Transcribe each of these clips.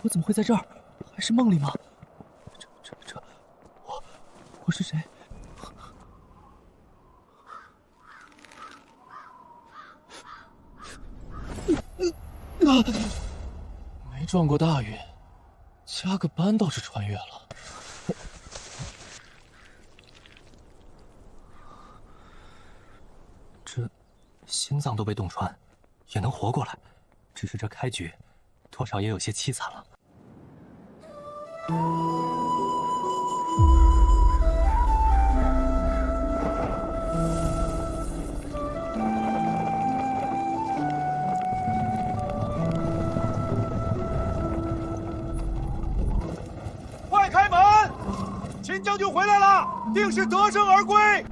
我怎么会在这儿？还是梦里吗？我是谁？没撞过大运，加个班倒是穿越了。这心脏都被洞穿，也能活过来，只是这开局多少也有些凄惨了。快开门！秦将军回来了，定是得胜而归。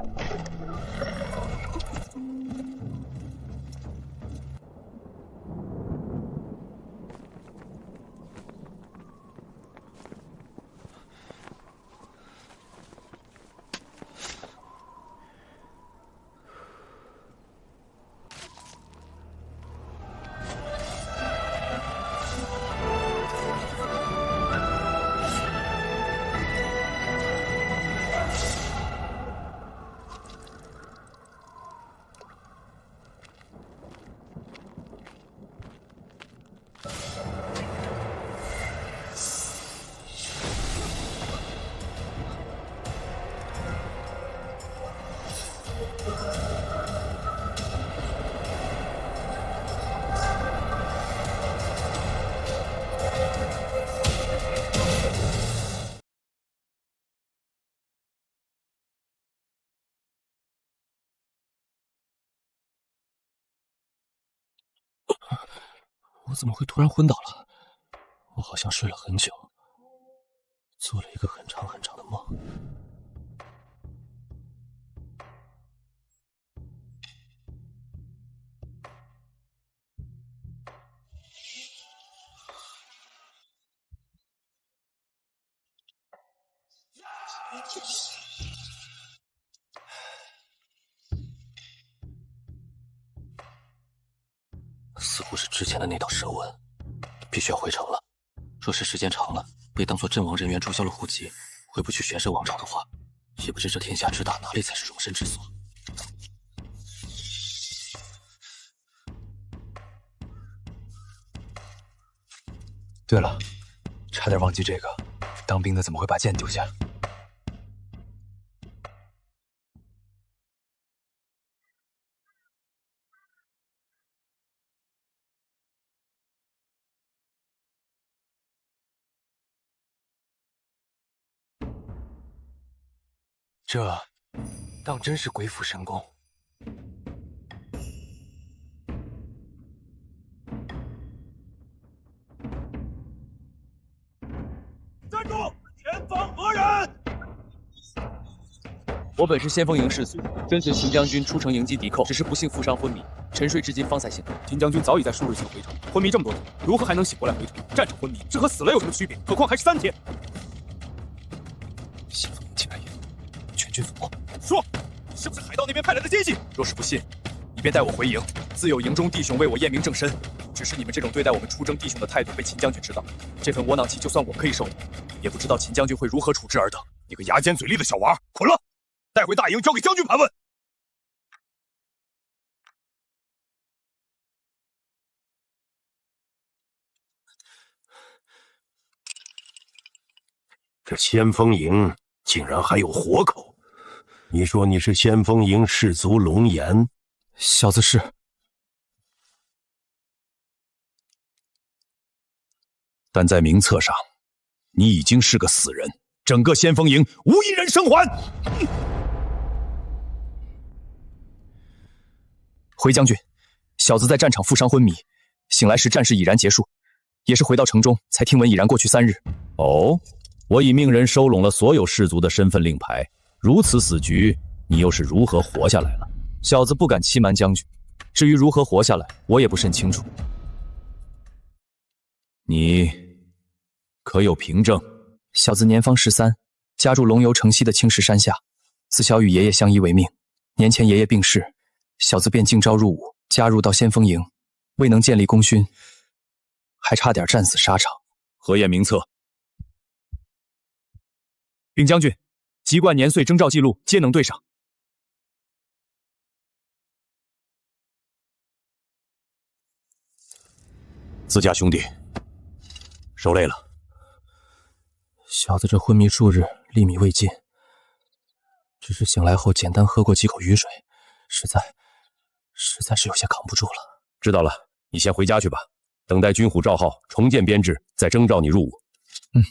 我怎么会突然昏倒了？我好像睡了很久，做了一个很长很长的梦。似乎是之前的那道神纹，必须要回城了。若是时间长了，被当作阵亡人员注销了户籍，回不去玄圣王朝的话，也不知这天下之大哪里才是容身之所。对了，差点忘记这个，当兵的怎么会把剑丢下？这当真是鬼斧神工。站住！前方何人？我本是先锋营士卒，跟随秦将军出城迎击敌寇，只是不幸负伤昏迷，沉睡至今方才醒来。秦将军早已在数日前回城，昏迷这么多天，如何还能醒过来回城？战场昏迷，这和死了有什么区别？何况还是3天。先锋营竟然也全军覆没！说，是不是海盗那边派来的奸细？若是不信，你便带我回营，自有营中弟兄为我验明正身。只是你们这种对待我们出征弟兄的态度被秦将军知道，这份窝囊气就算我可以受，也不知道秦将军会如何处置尔等。你个牙尖嘴利的小娃，捆了，带回大营交给将军盘问。这先锋营竟然还有活口！你说你是先锋营士卒龙岩？小子是。但在名册上，你已经是个死人，整个先锋营无一人生还。回将军，小子在战场负伤昏迷，醒来时战事已然结束，也是回到城中才听闻已然过去3日。哦，我已命人收拢了所有士卒的身份令牌，如此死局，你又是如何活下来了？小子不敢欺瞒将军，至于如何活下来，我也不甚清楚。你可有凭证？小子年方13，家住龙游城西的青石山下，自小与爷爷相依为命。年前爷爷病逝，小子便应召入伍，加入到先锋营，未能建立功勋，还差点战死沙场。核验名册。禀将军，籍贯年岁征召记录皆能对上。自家兄弟，受累了。小子这昏迷数日，粒米未进，只是醒来后简单喝过几口雨水，实在是有些扛不住了。知道了，你先回家去吧，等待军虎召号，重建编制，再征召你入伍。嗯。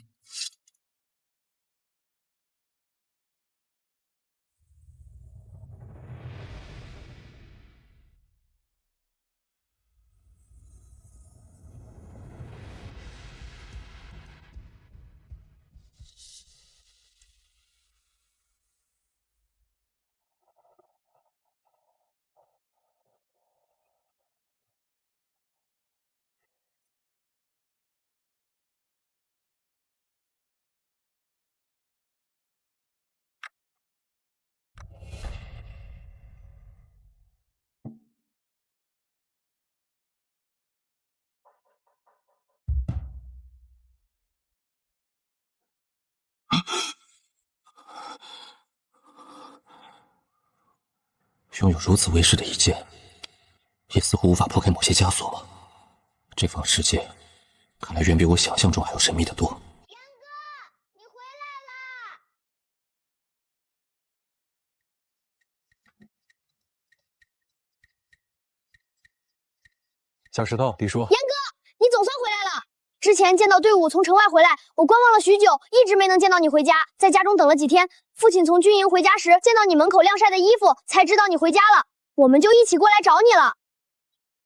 拥有如此威势的一剑，也似乎无法破开某些枷锁吗？这方世界，看来远比我想象中还要神秘的多。元哥，你回来啦！小石头，李叔，元哥，你总算回来了。之前见到队伍从城外回来，我观望了许久，一直没能见到你回家，在家中等了几天。父亲从军营回家时，见到你门口晾晒的衣服，才知道你回家了。我们就一起过来找你了。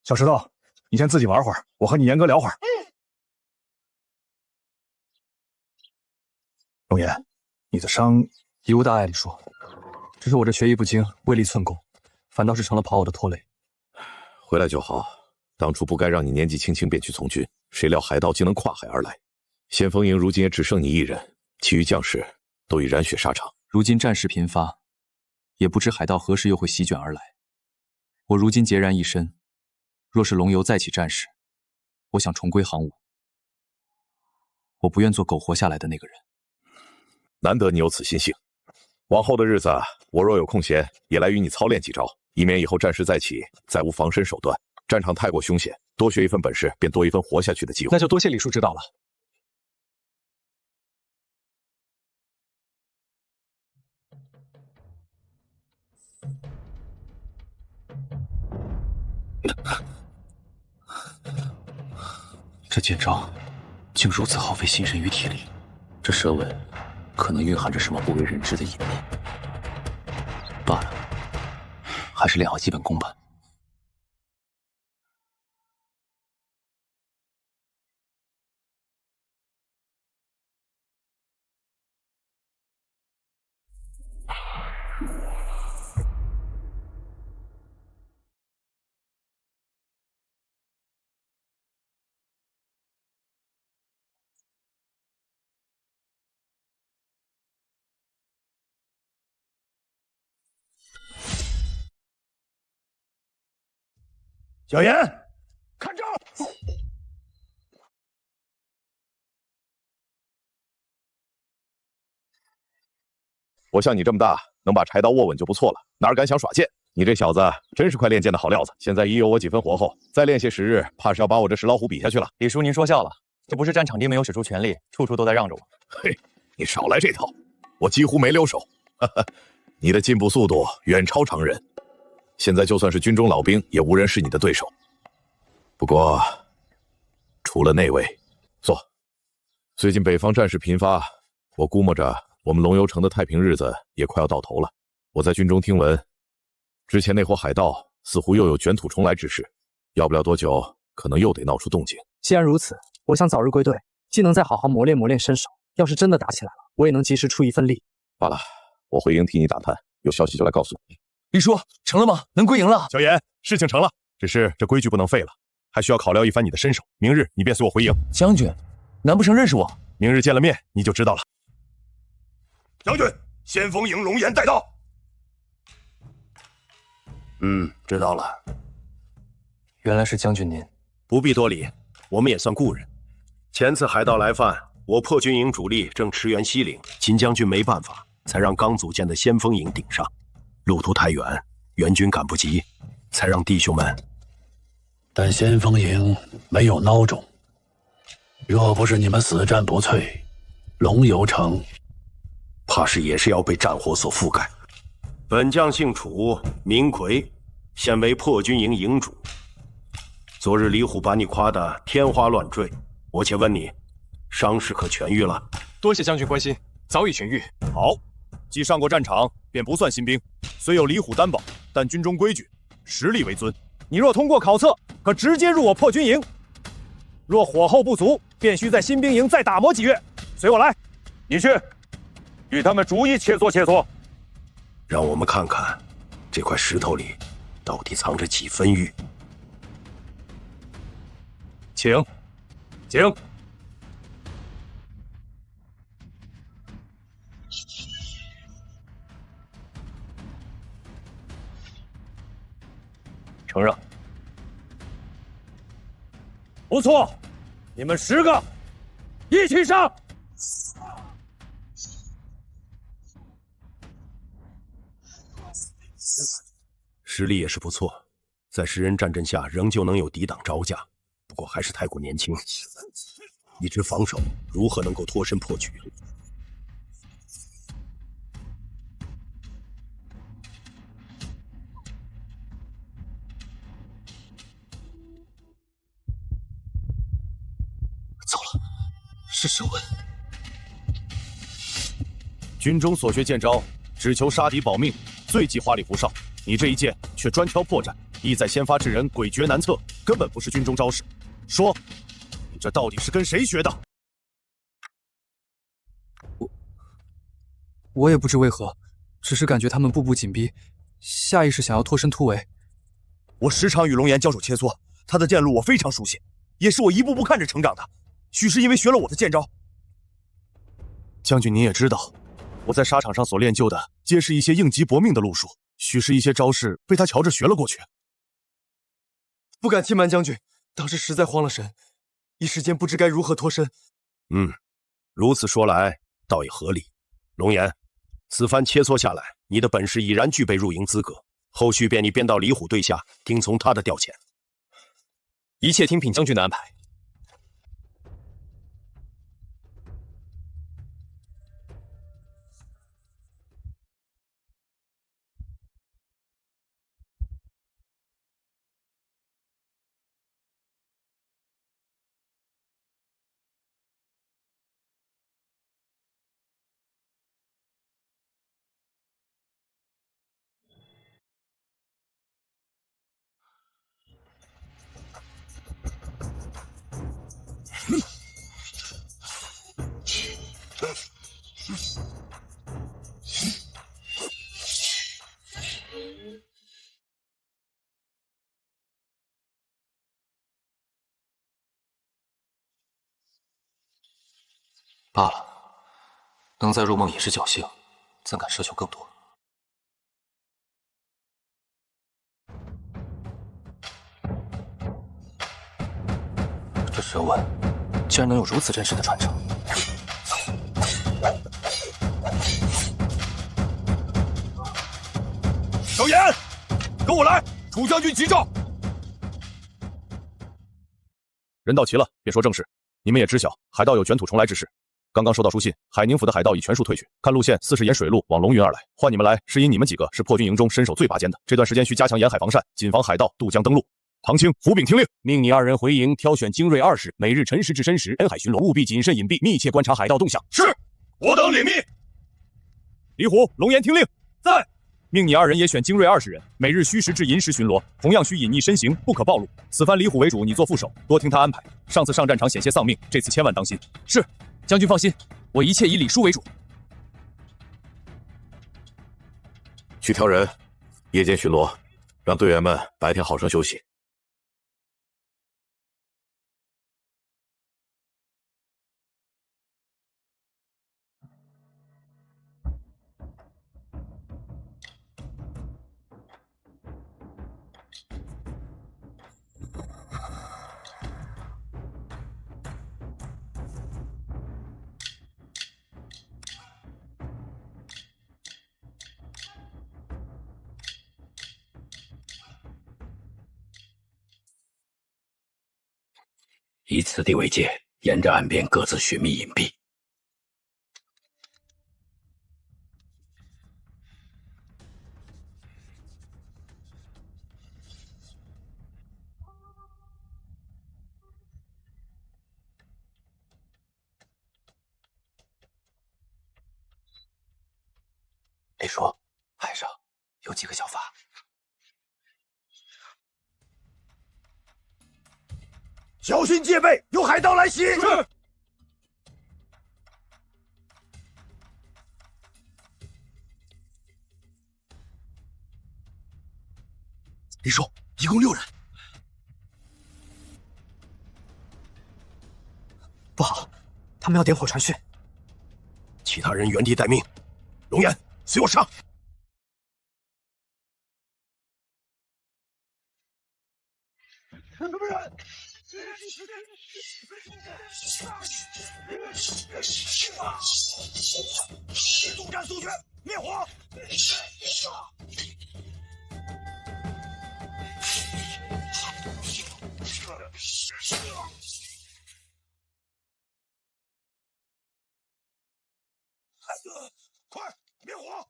小石头，你先自己玩会儿，我和你严哥聊会儿。龙岩，你的伤已无大碍，李叔，只是我这学艺不精，未立寸功，反倒是成了跑我的拖累。回来就好，当初不该让你年纪轻轻便去从军，谁料海盗竟能跨海而来。先锋营如今也只剩你一人，其余将士都已染血沙场。如今战事频发，也不知海盗何时又会席卷而来。我如今孑然一身，若是龙游再起战事，我想重归行伍。我不愿做苟活下来的那个人。难得你有此心性，往后的日子，我若有空闲，也来与你操练几招，以免以后战事再起，再无防身手段。战场太过凶险，多学一份本事，便多一分活下去的机会。那就多谢李叔指导了。这剑招竟如此耗费心神与体力，这蛇纹可能蕴含着什么不为人知的隐秘。罢了，还是练好基本功吧。小严，看招！我像你这么大，能把柴刀握稳就不错了，哪敢想耍剑？你这小子真是块练剑的好料子。现在已有我几分活后，再练些时日，怕是要把我这石老虎比下去了。李叔，您说笑了，这不是战场地没有使出全力，处处都在让着我。嘿，你少来这套，我几乎没留手。哈哈，你的进步速度远超常人，现在就算是军中老兵，也无人是你的对手。不过，除了那位，坐。最近北方战事频发，我估摸着我们龙游城的太平日子也快要到头了。我在军中听闻，之前那伙海盗似乎又有卷土重来之势，要不了多久，可能又得闹出动静。既然如此，我想早日归队，既能再好好磨练磨练身手。要是真的打起来了，我也能及时出一份力。罢了，我回营替你打探，有消息就来告诉你。李叔，成了吗？能归营了？小严，事情成了，只是这规矩不能废了，还需要考量一番你的身手。明日你便随我回营。将军，难不成认识我？明日见了面你就知道了。将军，先锋营龙岩带到。知道了。原来是将军您。不必多礼，我们也算故人。前次海盗来犯，我破军营主力正驰援西岭，秦将军没办法，才让刚组建的先锋营顶上。路途太远，援军赶不及，才让弟兄们。但先锋营没有孬种，若不是你们死战不摧，龙游城怕是也是要被战火所覆盖。本将姓楚，名奎，现为破军营营主。昨日李虎把你夸得天花乱坠，我且问你，伤势可痊愈了？多谢将军关心，早已痊愈。好，既上过战场，便不算新兵。虽有李虎担保，但军中规矩，实力为尊。你若通过考测，可直接入我破军营；若火候不足，便需在新兵营再打磨几月。随我来，你去，与他们逐一切磋切磋。让我们看看，这块石头里到底藏着几分玉。请，请。承让。不错，你们10个一起上。实力也是不错，在10人战阵下仍旧能有抵挡招架。不过还是太过年轻，一直防守如何能够脱身破局？糟了，是神文。军中所学剑招，只求杀敌保命，最忌花里胡哨。你这一剑却专挑破绽，意在先发制人，诡谲难测，根本不是军中招式。说，你这到底是跟谁学的？我也不知为何，只是感觉他们步步紧逼，下意识想要脱身突围。我时常与龙岩交手切磋，他的剑路我非常熟悉，也是我一步步看着成长的。许是因为学了我的剑招。将军您也知道，我在沙场上所练就的，皆是一些应急搏命的路数，许是一些招式被他瞧着学了过去。不敢欺瞒将军，当时实在慌了神，一时间不知该如何脱身。如此说来，倒也合理。龙岩，此番切磋下来，你的本事已然具备入营资格，后续便你编到李虎队下，听从他的调遣。一切听品将军的安排。罢了，能再入梦也是侥幸，怎敢奢求更多？这神文竟然能有如此真实的传承！小严，跟我来！楚将军急召。人到齐了，便说正事。你们也知晓，海盗有卷土重来之势。刚刚收到书信，海宁府的海盗已全数退去，看路线似是沿水路往龙云而来。唤你们来，是因你们几个是破军营中身手最拔尖的。这段时间需加强沿海防扇，谨防海盗渡江登陆。唐青、胡炳听令，命你2人回营，挑选精锐20，每日辰时至申时沿海巡逻，务必谨慎隐蔽，密切观察海盗动向。是，我等领命。李虎、龙岩听令，在。命你2人也选精锐20人，每日戌时至寅时巡逻，同样需隐匿身形，不可暴露。此番李虎为主，你做副手，多听他安排。上次上战场险些丧命，这次千万当心。是，将军放心，我一切以礼数为主。去挑人，夜间巡逻，让队员们白天好生休息。以此地为界，沿着岸边各自寻觅隐蔽。李叔，海上有几个小筏。小心戒备，有海盗来袭！是。李叔，一共6人。不好，他们要点火传讯。其他人原地待命。龙岩，随我上！什么人？速战速决，灭火！快灭火！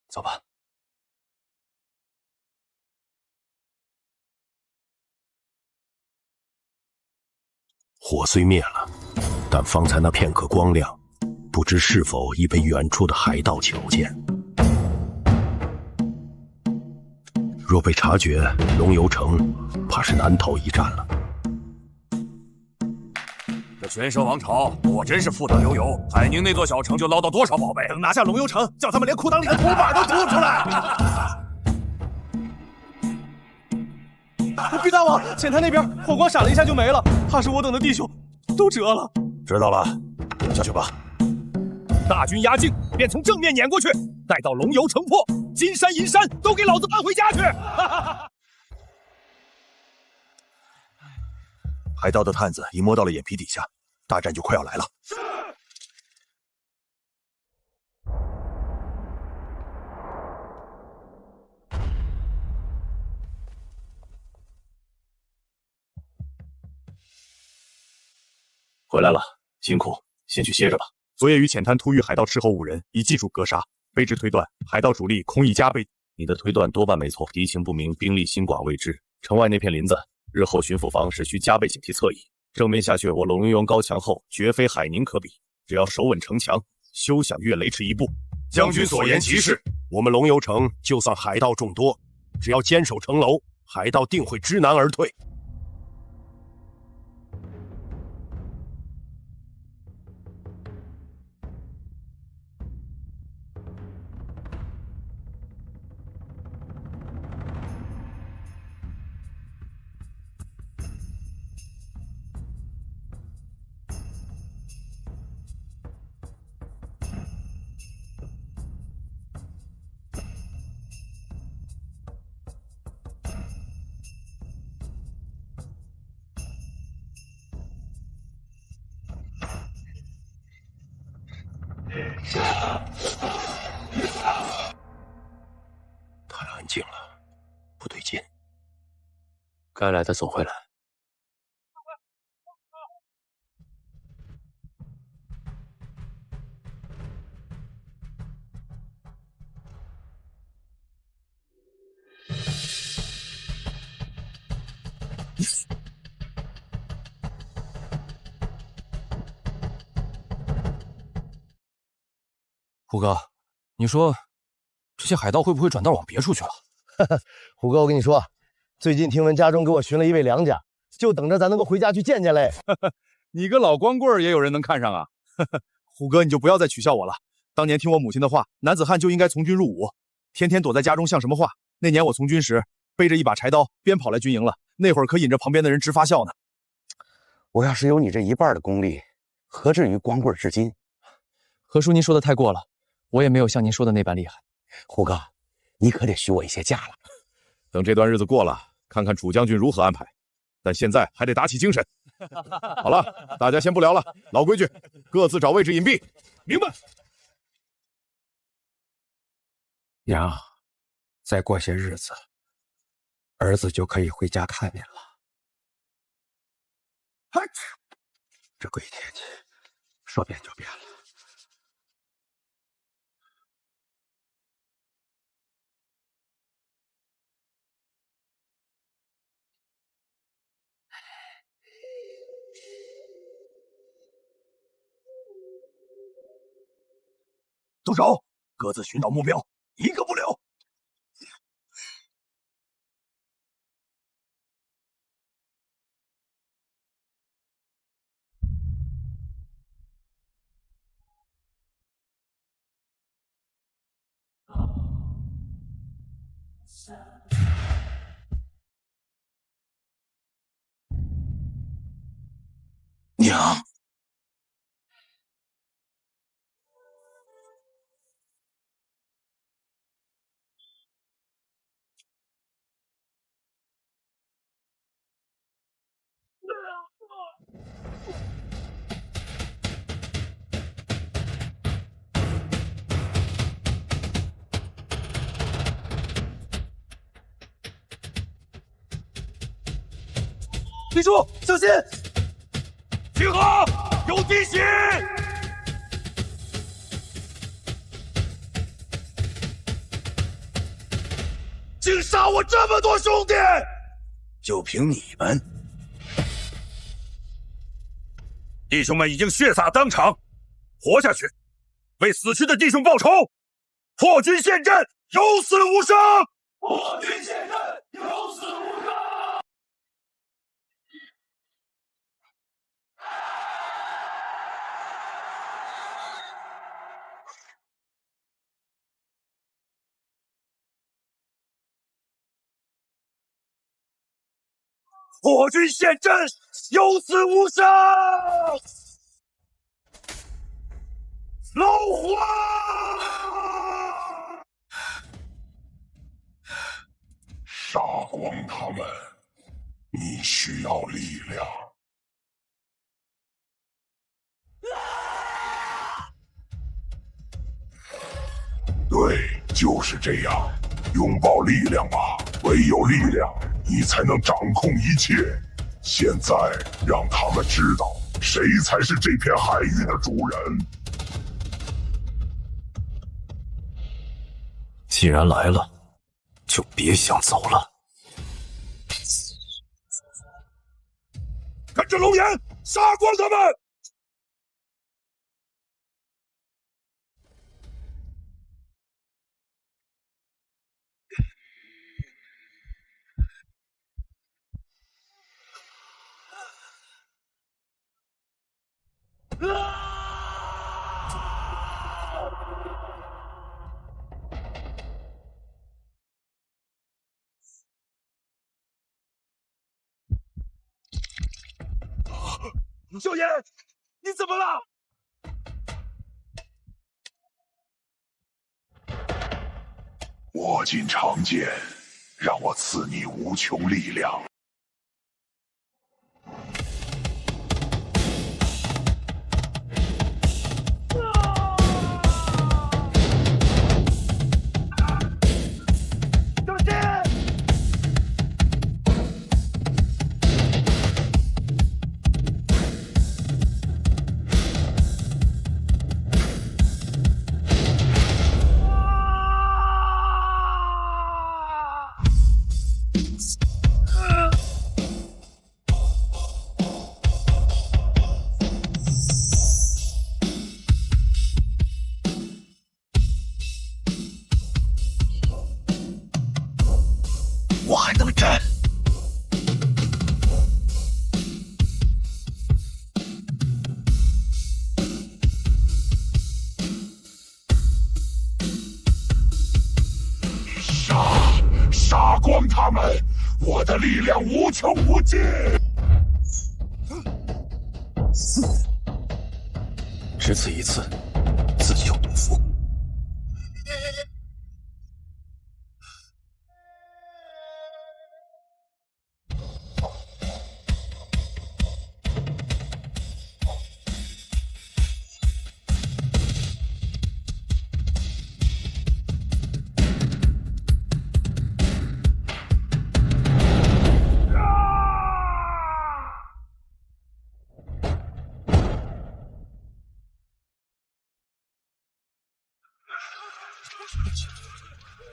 走吧。火虽灭了，但方才那片刻光亮，不知是否已被远处的海盗瞧见。若被察觉，龙游城怕是难逃一战了。这玄蛇王朝果真是富得流油，海宁那座小城就捞到多少宝贝？等拿下龙游城，叫他们连裤裆里的土板都吐出来！毕大王，浅滩那边火光闪了一下就没了，怕是我等的弟兄都折了。知道了，下去吧。大军压境，便从正面撵过去，待到龙游城破，金山银山都给老子搬回家去！海盗的探子已摸到了眼皮底下，大战就快要来了。是。回来了，辛苦，先去歇着吧。昨夜于浅滩突遇海盗斥候5人，已记住格杀。卑职推断，海盗主力恐已加倍。你的推断多半没错，敌情不明，兵力心寡未知。城外那片林子，日后巡抚房是需加倍警惕侧翼。正面下去，我龙游高墙后绝非海宁可比。只要守稳城墙，休想越雷池一步。将军所言极是。我们龙游城就算海盗众多，只要坚守城楼，海盗定会知难而退。太安静了，不对劲。该来的总会来。虎哥，你说这些海盗会不会转道往别处去了？虎哥，我跟你说，最近听闻家中给我寻了一位良家，就等着咱能够回家去见见嘞。你个老光棍也有人能看上啊？虎哥，你就不要再取笑我了。当年听我母亲的话，男子汉就应该从军入伍，天天躲在家中像什么话？那年我从军时，背着一把柴刀，边跑来军营了，那会儿可引着旁边的人直发笑呢。我要是有你这一半的功力，何至于光棍至今？何叔，您说的太过了，我也没有像您说的那般厉害。虎哥，你可得许我一些假了。等这段日子过了，看看楚将军如何安排。但现在还得打起精神。好了，大家先不聊了，老规矩，各自找位置隐蔽。明白。娘，再过些日子，儿子就可以回家看您了。这鬼天气，说变就变了。动手，各自寻找目标，一个不留。娘，李叔，小心！集合，有敌袭！竟杀我这么多兄弟！就凭你们，弟兄们已经血洒当场，活下去，为死去的弟兄报仇！破军陷阵，有死无伤！破军陷阵，有死无伤！破军陷阵，有死无伤！老虎啊！杀光他们！你需要力量。对，就是这样。拥抱力量吧，唯有力量，你才能掌控一切。现在让他们知道，谁才是这片海域的主人。既然来了，就别想走了。跟着龙岩，杀光他们！少爷，你怎么了？握紧长剑，让我赐你无穷力量。我还能战。杀光他们！我的力量无穷无尽。只此一次，自求多福。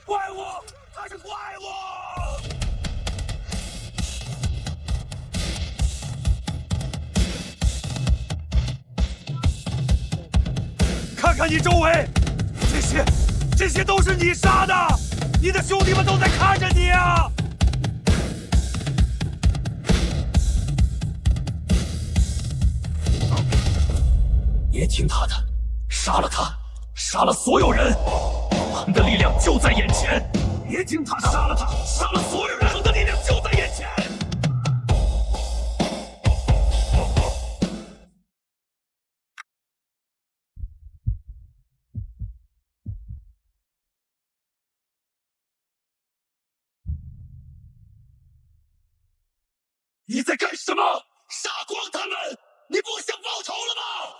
怪物，他是怪物！看看你周围，这些都是你杀的，你的兄弟们都在看着你啊！别听他的，杀了他，杀了所有人，我们的力量就在眼前。别听他的，杀了他，杀了所有人，我们的力量就在眼前。你在干什么？杀光他们！你不想报仇了吗？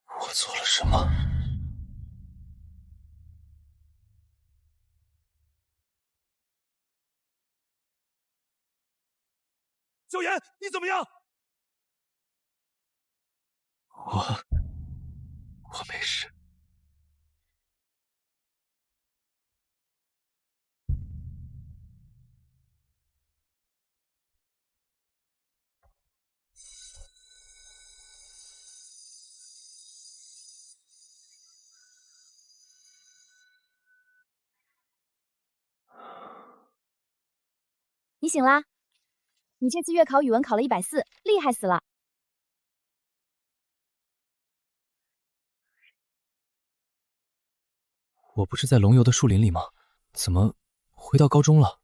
我做了什么？萧炎，你怎么样？我没事。你醒啦！你这次月考语文考了140，厉害死了！我不是在龙游的树林里吗？怎么回到高中了？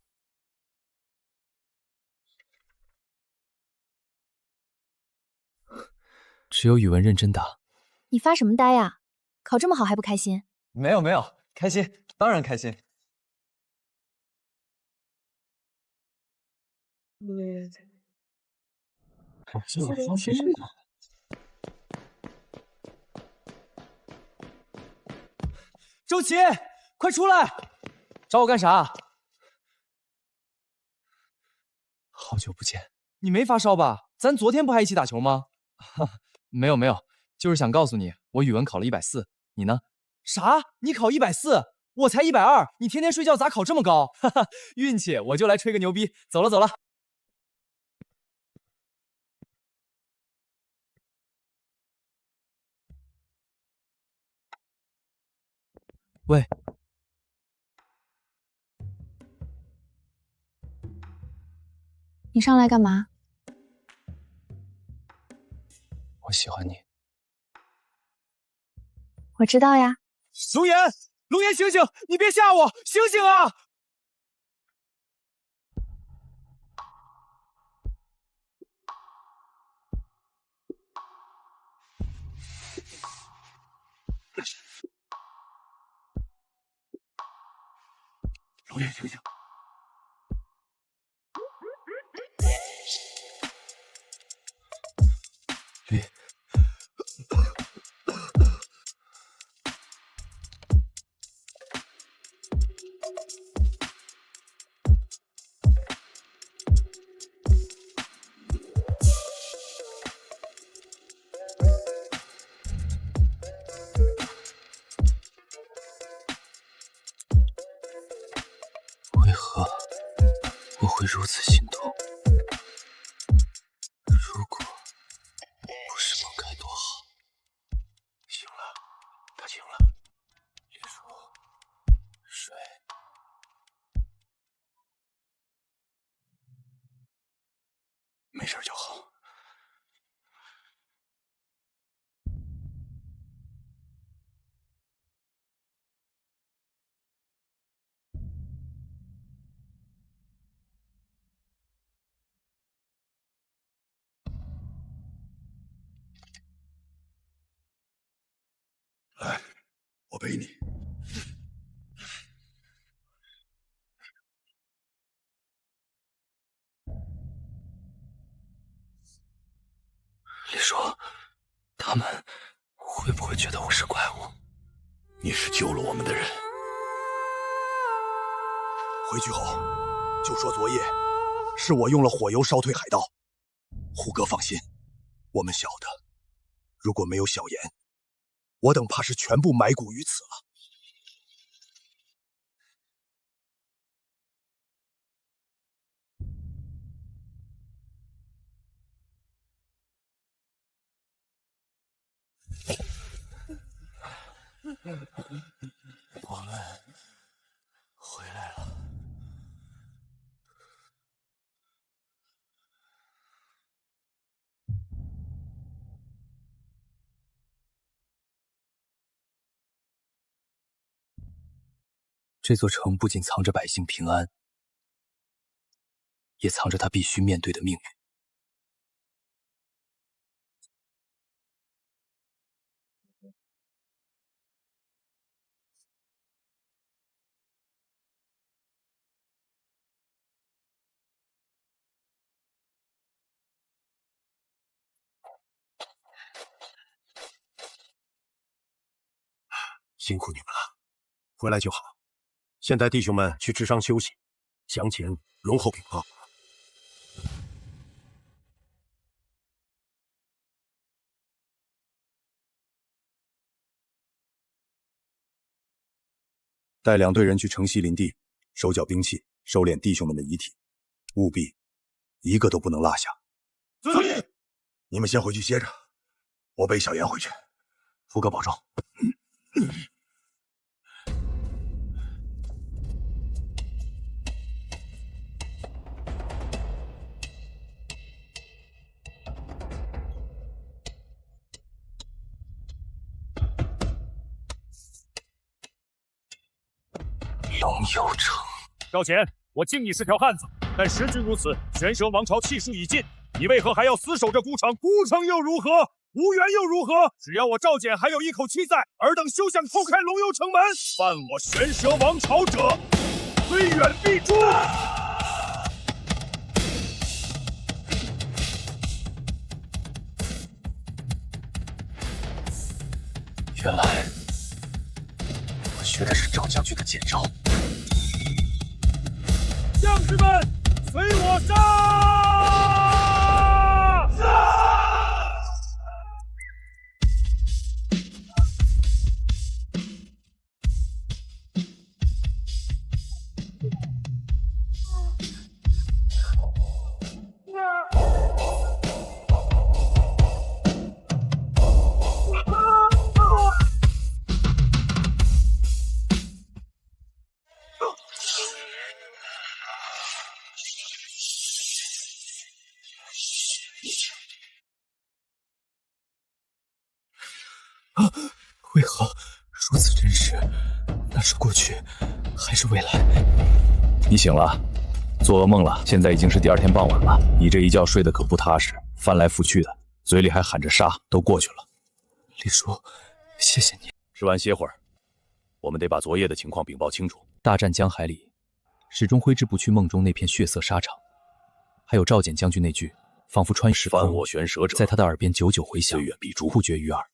只有语文认真答。你发什么呆呀？考这么好还不开心？没有，开心，当然开心。周琦，快出来！找我干啥？好久不见。你没发烧吧？咱昨天不还一起打球吗？没有，就是想告诉你，我语文考了140，你呢？啥？你考140？我才120，你天天睡觉咋考这么高？哈哈，运气，我就来吹个牛逼。走了。喂，你上来干嘛？我喜欢你。我知道呀。龙岩，醒醒！你别吓我，醒醒啊！龙岩，醒醒！绿，为何我会如此心动？如果不是梦该多好。醒了，他醒了。李叔，水。没事就好。来，我背你。李叔，他们会不会觉得我是怪物？你是救了我们的人。回去后就说昨夜是我用了火油烧退海盗。胡哥放心，我们晓得，如果没有小言，我等怕是全部埋骨于此了。我们回来了。这座城不仅藏着百姓平安，也藏着他必须面对的命运。辛苦你们了，回来就好。现在弟兄们去治伤休息，详情容后禀报。带2队人去城西林地，收缴兵器，收敛弟兄们的遗体，务必一个都不能落下。遵命。你们先回去歇着，我背小严回去。福哥保重。龙游城，赵简，我敬你是条汉子，但时局如此，玄蛇王朝气数已尽，你为何还要死守这孤城？孤城又如何？无缘又如何？只要我赵简还有一口气在，尔等休想偷开龙游城门！犯我玄蛇王朝者，虽远必诛！原来我学的是赵将军的剑招。将士们，随我杀！为何如此真实？那是过去，还是未来？你醒了，做噩梦了。现在已经是第2天傍晚了，你这一觉睡得可不踏实，翻来覆去的，嘴里还喊着杀，都过去了。李叔，谢谢你。吃完歇会儿，我们得把昨夜的情况禀报清楚。大战江海里，始终挥之不去梦中那片血色沙场，还有赵简将军那句仿佛穿越时空，犯我玄蛇者，在他的耳边久久回响，虽远必诛，不绝于耳。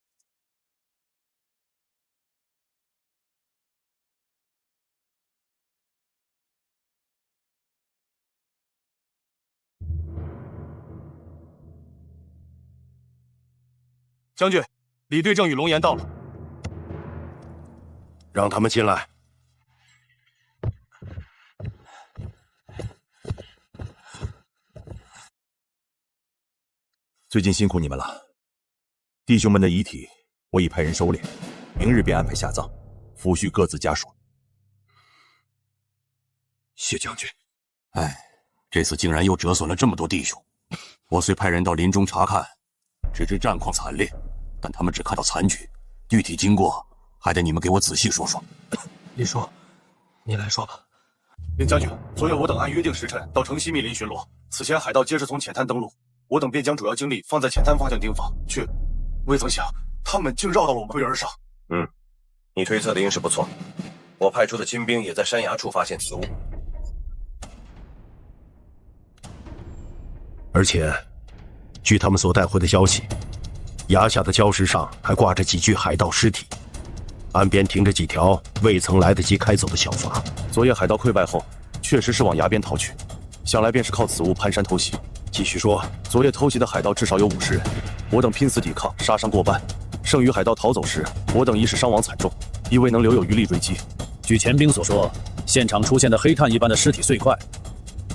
将军，李队正与龙岩到了，让他们进来。最近辛苦你们了，弟兄们的遗体我已派人收敛，明日便安排下葬，抚恤各自家属。谢将军。哎，这次竟然又折损了这么多弟兄。我虽派人到林中查看，只知战况惨烈，但他们只看到残局，具体经过还得你们给我仔细说说。李叔，你来说吧。林将军，昨夜我等按约定时辰到城西密林巡逻，此前海盗皆是从浅滩登陆，我等便将主要精力放在浅滩方向盯防，却未曾想他们竟绕到了我们，飞而上。你推测的应是不错。我派出的亲兵也在山崖处发现此物，而且据他们所带回的消息，崖下的礁石上还挂着几具海盗尸体，岸边停着几条未曾来得及开走的小筏。昨夜海盗溃败后，确实是往崖边逃去，想来便是靠此物攀山偷袭。继续说，昨夜偷袭的海盗至少有50人，我等拼死抵抗，杀伤过半。剩余海盗逃走时，我等一是伤亡惨重，亦未能留有余力追击。据前兵所说，现场出现的黑炭一般的尸体碎块，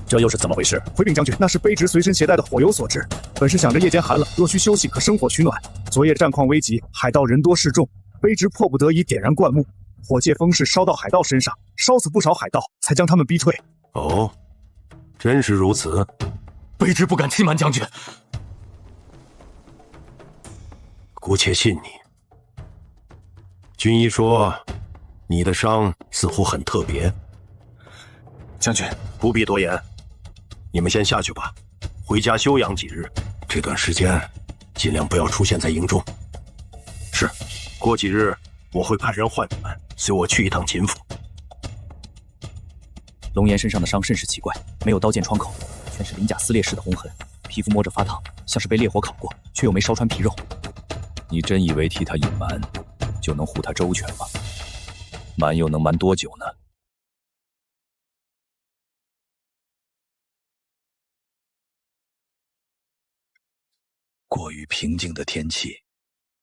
这又是怎么回事？回禀将军，那是卑职随身携带的火油所致。本是想着夜间寒冷，若需休息，可生火取暖。昨夜战况危急，海盗人多势众，卑职迫不得已点燃灌木，火借风势烧到海盗身上，烧死不少海盗，才将他们逼退。哦，真是如此。卑职不敢欺瞒将军。姑且信你。军医说，你的伤似乎很特别。将军不必多言，你们先下去吧，回家休养几日。这段时间尽量不要出现在营中。是，过几日我会派人唤你们，随我去一趟秦府。龙岩身上的伤甚是奇怪，没有刀剑创口，全是鳞甲撕裂式的红痕，皮肤摸着发烫，像是被烈火烤过，却又没烧穿皮肉。你真以为替他隐瞒就能护他周全吗？瞒又能瞒多久呢？过于平静的天气，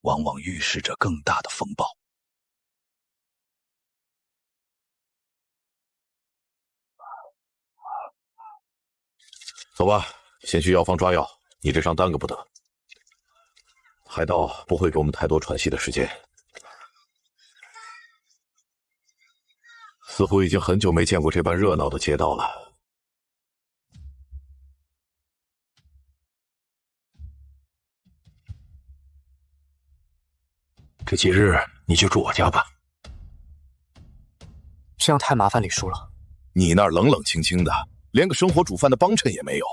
往往预示着更大的风暴。走吧，先去药房抓药。你这伤耽搁不得。海盗不会给我们太多喘息的时间。似乎已经很久没见过这般热闹的街道了。这几日你就住我家吧。这样太麻烦李叔了。你那儿冷冷清清的，连个生火煮饭的帮衬也没有。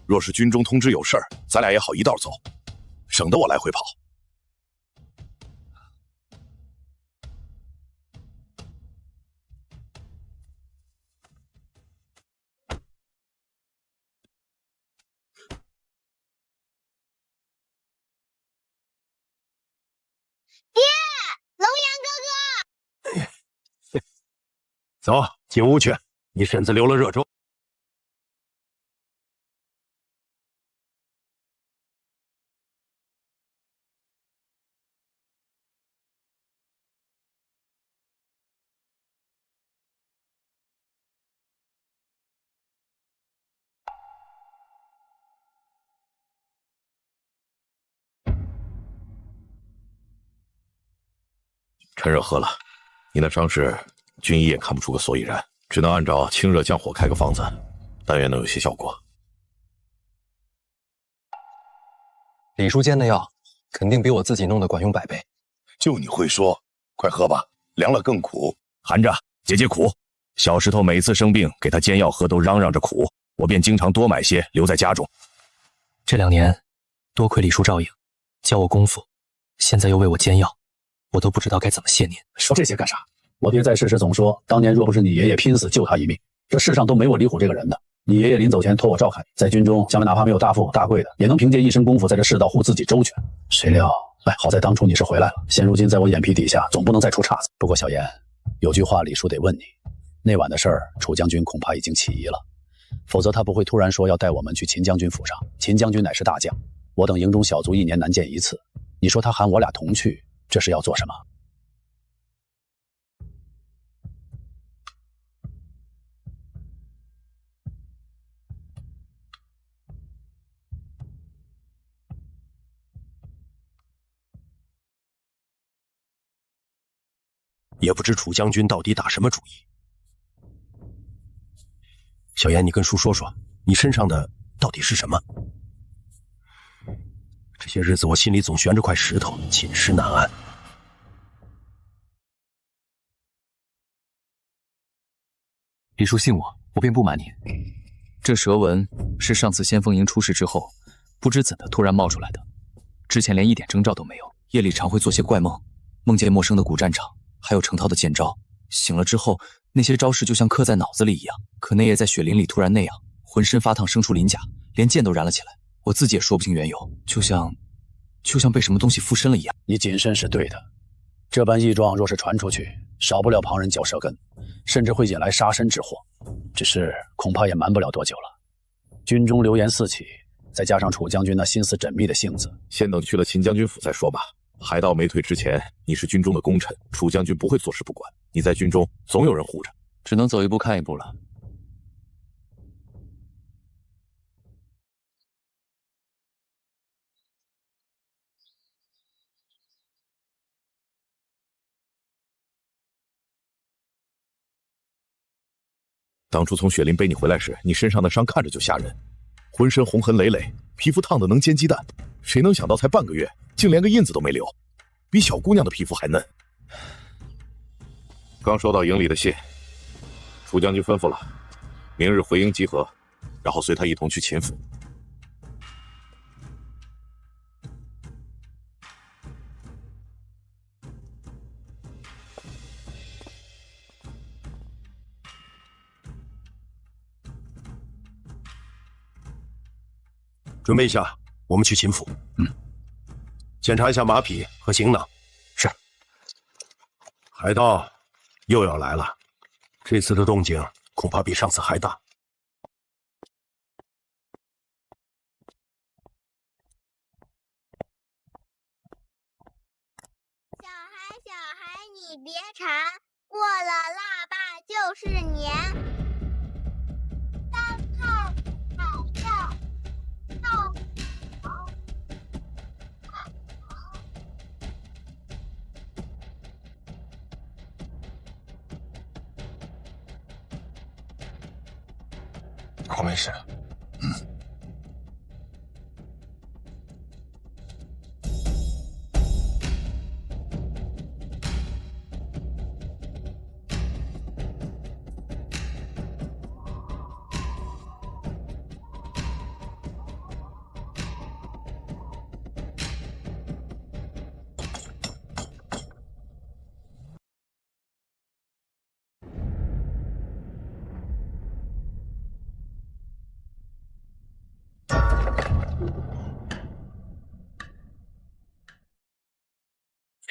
若是军中通知有事儿，咱俩也好一道走，省得我来回跑。爹，龙岩哥哥，走进屋去，你婶子留了热粥。趁热喝了，你那伤势，军医也看不出个所以然，只能按照清热降火开个方子，但愿能有些效果。李叔煎的药，肯定比我自己弄的管用100倍。就你会说，快喝吧，凉了更苦。含着解解苦。小石头每次生病给他煎药喝都嚷嚷着苦，我便经常多买些留在家中。这2年，多亏李叔照应，教我功夫，现在又为我煎药。我都不知道该怎么谢您。说这些干啥？我爹在世时总说，当年若不是你爷爷拼死救他一命，这世上都没我李虎这个人的。你爷爷临走前托我照看，在军中将来哪怕没有大富大贵的，也能凭借一身功夫在这世道护自己周全。谁料，好在当初你是回来了，现如今在我眼皮底下，总不能再出岔子。不过小严，有句话李叔得问你，那晚的事儿，楚将军恐怕已经起疑了，否则他不会突然说要带我们去秦将军府上。秦将军乃是大将，我等营中小卒1年难见一次，你说他喊我俩同去，这是要做什么？也不知楚将军到底打什么主意。小严，你跟叔说说，你身上的到底是什么？这些日子我心里总悬着块石头，寝食难安。李叔信我，我便不瞒您。这蛇纹是上次先锋营出事之后，不知怎的突然冒出来的，之前连一点征兆都没有。夜里常会做些怪梦，梦见陌生的古战场，还有成套的剑招。醒了之后，那些招式就像刻在脑子里一样。可那夜在雪林里突然那样，浑身发烫，生出鳞甲，连剑都燃了起来。我自己也说不清缘由，就像就像被什么东西附身了一样。你谨慎是对的，这般异状若是传出去，少不了旁人嚼舌根，甚至会引来杀身之祸。只是恐怕也瞒不了多久了。军中流言四起，再加上楚将军那心思缜密的性子，先等去了秦将军府再说吧。海盗没退之前，你是军中的功臣，楚将军不会坐视不管。你在军中总有人护着，只能走一步看一步了。当初从雪林背你回来时，你身上的伤看着就吓人，浑身红痕累累，皮肤烫得能煎鸡蛋。谁能想到才半个月，竟连个印子都没留，比小姑娘的皮肤还嫩。刚收到营里的信，楚将军吩咐了，明日回营集合，然后随他一同去秦府。准备一下，我们去秦府。检查一下马匹和行囊。是。海盗又要来了，这次的动静恐怕比上次还大。小孩，你别馋，过了腊八就是年。三看海盗。我没事。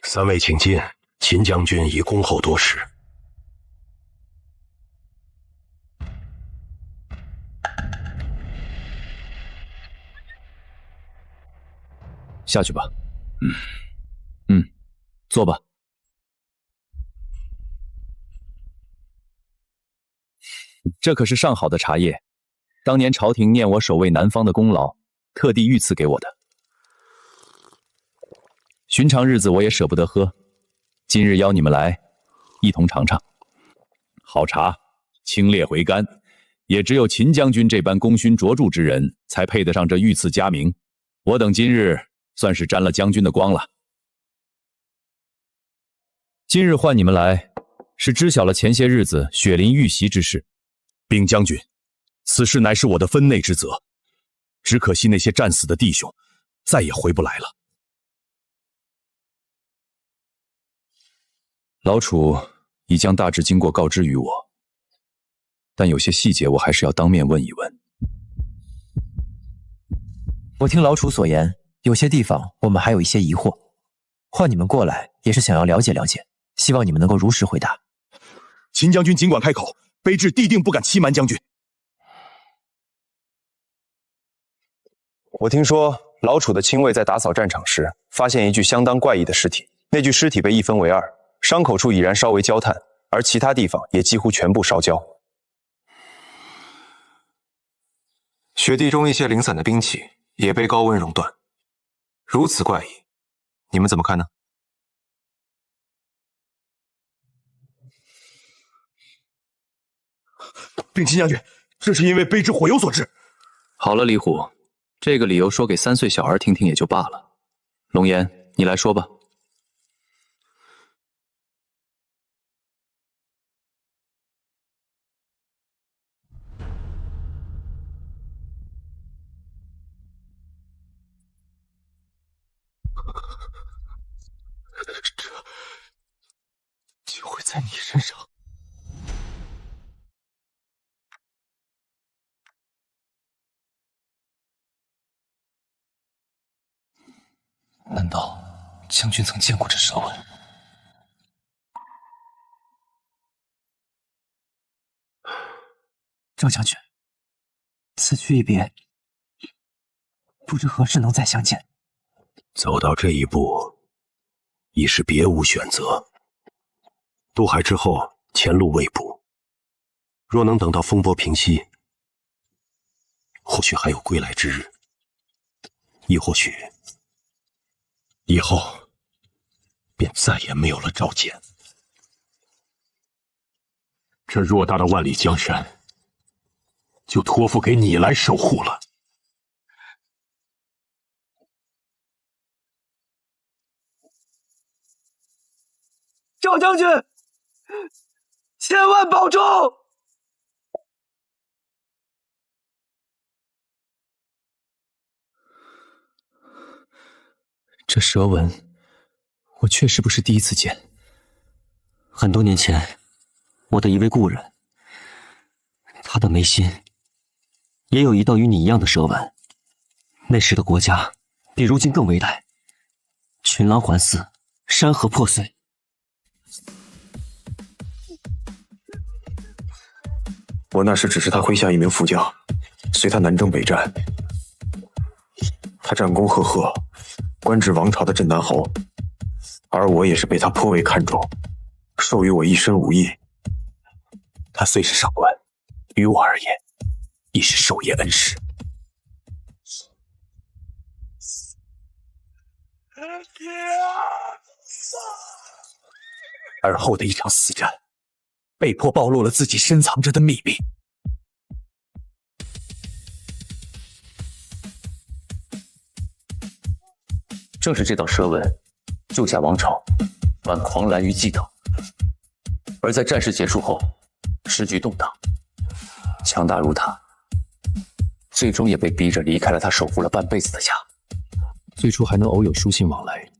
三位请进，秦将军已恭候多时。下去吧。坐吧。这可是上好的茶叶，当年朝廷念我守卫南方的功劳，特地御赐给我的。寻常日子我也舍不得喝，今日邀你们来，一同尝尝。好茶，清冽回甘，也只有秦将军这般功勋卓著之人，才配得上这御赐佳名。我等今日算是沾了将军的光了。今日唤你们来，是知晓了前些日子雪林遇袭之事。禀将军，此事乃是我的分内之责，只可惜那些战死的弟兄，再也回不来了。老楚已将大致经过告知于我，但有些细节我还是要当面问一问。我听老楚所言，有些地方我们还有一些疑惑，唤你们过来也是想要了解了解，希望你们能够如实回答。秦将军尽管开口，卑职必定不敢欺瞒将军。我听说老楚的亲卫在打扫战场时，发现一具相当怪异的尸体，那具尸体被一分为二，伤口处已然稍微焦炭，而其他地方也几乎全部烧焦。雪地中一些零散的兵器也被高温熔断，如此怪异，你们怎么看呢？禀秦将军，这是因为卑职火油所致。好了，李虎，这个理由说给3岁小孩听听也就罢了。龙岩，你来说吧。这就会在你身上。难道将军曾见过这蛇纹？赵将军，此去一别，不知何时能再相见。走到这一步，已是别无选择。渡海之后，前路未卜。若能等到风波平息，或许还有归来之日，亦或许以后便再也没有了赵简。这偌大的万里江山，就托付给你来守护了。赵将军，千万保重！这蛇纹，我确实不是第一次见。很多年前，我的一位故人，他的眉心也有一道与你一样的蛇纹。那时的国家比如今更危殆，群狼环伺，山河破碎。我那时只是他麾下一名副将，随他南征北战。他战功赫赫，官至王朝的镇南侯，而我也是被他颇为看重，授予我一身武艺。他虽是上官，于我而言，亦是授业恩师。而后的一场死战，被迫暴露了自己深藏着的秘密。正是这道蛇纹，救下王朝，挽狂澜于既倒。而在战事结束后，时局动荡，强大如他，最终也被逼着离开了他守护了半辈子的家。最初还能偶有书信往来，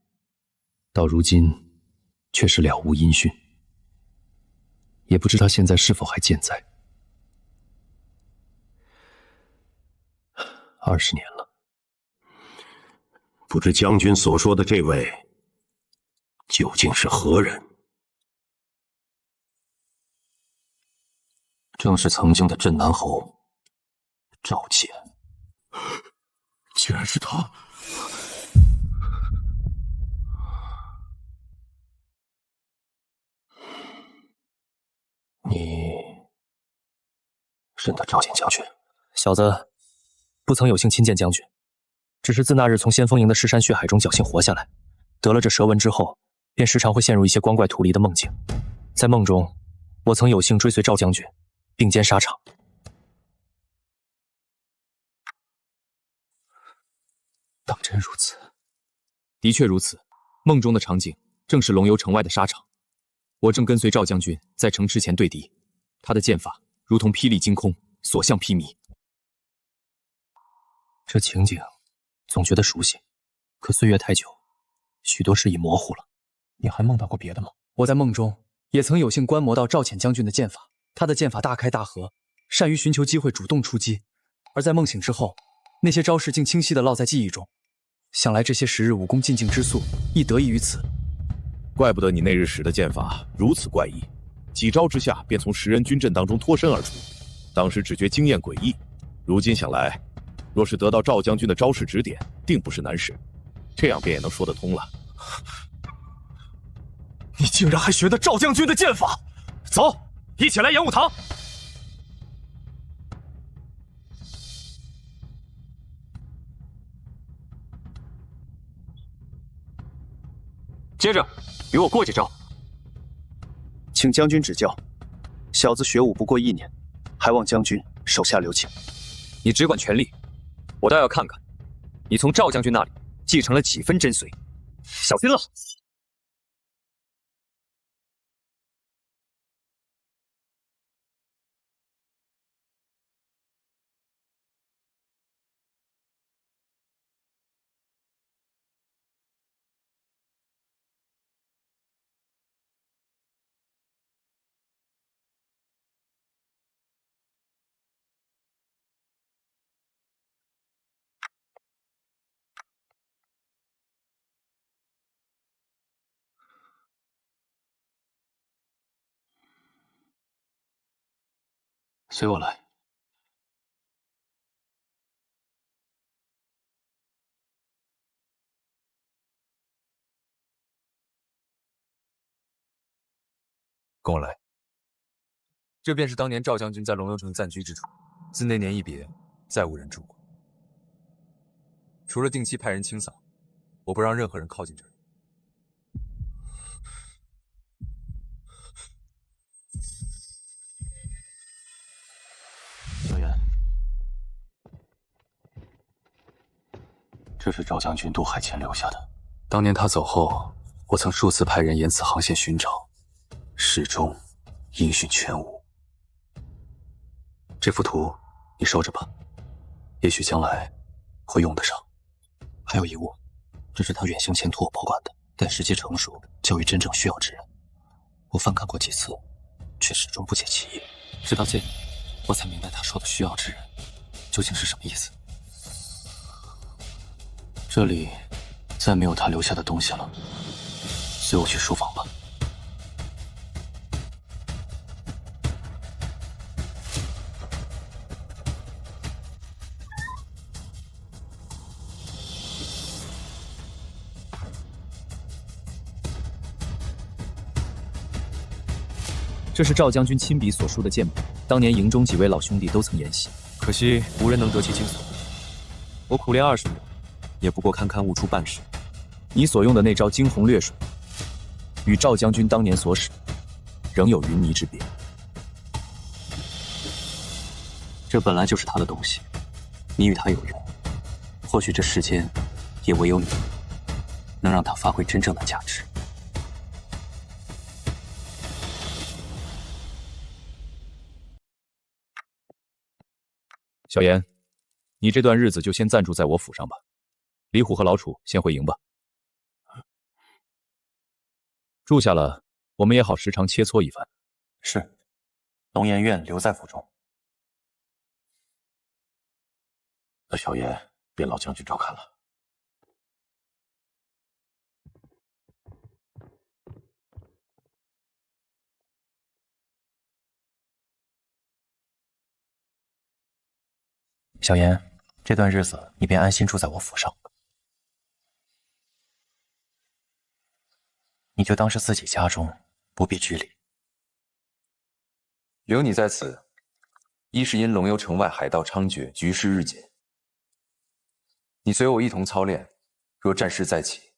到如今却是了无音讯，也不知他现在是否还健在。20年了。不知将军所说的这位究竟是何人？正是曾经的镇南侯赵简。竟然是他！你认得赵简将军？小子不曾有幸亲见将军，只是自那日从先锋营的尸山血海中侥幸活下来，得了这蛇纹之后，便时常会陷入一些光怪突离的梦境。在梦中，我曾有幸追随赵将军并肩沙场。当真如此？的确如此。梦中的场景正是龙游城外的沙场，我正跟随赵将军在城池前对敌，他的剑法如同霹雳惊空，所向披靡。这情景总觉得熟悉，可岁月太久，许多事已模糊了。你还梦到过别的吗？我在梦中也曾有幸观摩到赵潜将军的剑法，他的剑法大开大合，善于寻求机会主动出击。而在梦醒之后，那些招式竟清晰地烙在记忆中。想来这些时日武功进境之速，亦得益于此。怪不得你那日使的剑法如此怪异，几招之下便从10人军阵当中脱身而出，当时只觉惊艳诡异。如今想来，若是得到赵将军的招式指点，定不是难事，这样便也能说得通了。你竟然还学得赵将军的剑法！走，一起来演武堂。接着与我过几招。请将军指教。小子学武不过1年，还望将军手下留情。你只管全力，我倒要看看你从赵将军那里继承了几分真髓。小心了！随我来。跟我来。这便是当年赵将军在龙游城暂居之处，自那年一别，再无人住过。除了定期派人清扫，我不让任何人靠近这里。小严，这是赵将军渡海前留下的。当年他走后，我曾数次派人沿此航线寻找，始终音讯全无。这幅图你收着吧，也许将来会用得上。还有一物，这是他远行前托我保管的，待时机成熟，交予真正需要之人。我翻看过几次，却始终不解其意。直到这里，我才明白他说的需要之人究竟是什么意思。这里再没有他留下的东西了，随我去书房吧。这是赵将军亲笔所书的剑谱，当年营中几位老兄弟都曾研习，可惜无人能得其精髓。我苦练20年，也不过堪堪悟出半时。你所用的那招惊鸿掠水，与赵将军当年所使，仍有云泥之别。这本来就是他的东西，你与他有缘，或许这世间也唯有你能让他发挥真正的价值。小严，你这段日子就先暂住在我府上吧。李虎和老楚先回营吧。住下了，我们也好时常切磋一番。是，龙颜愿留在府中。那小严便劳将军照看了。小严，这段日子你便安心住在我府上，你就当是自己家中，不必拘礼。留你在此，一是因龙游城外海盗猖獗，局势日紧。你随我一同操练，若战事再起，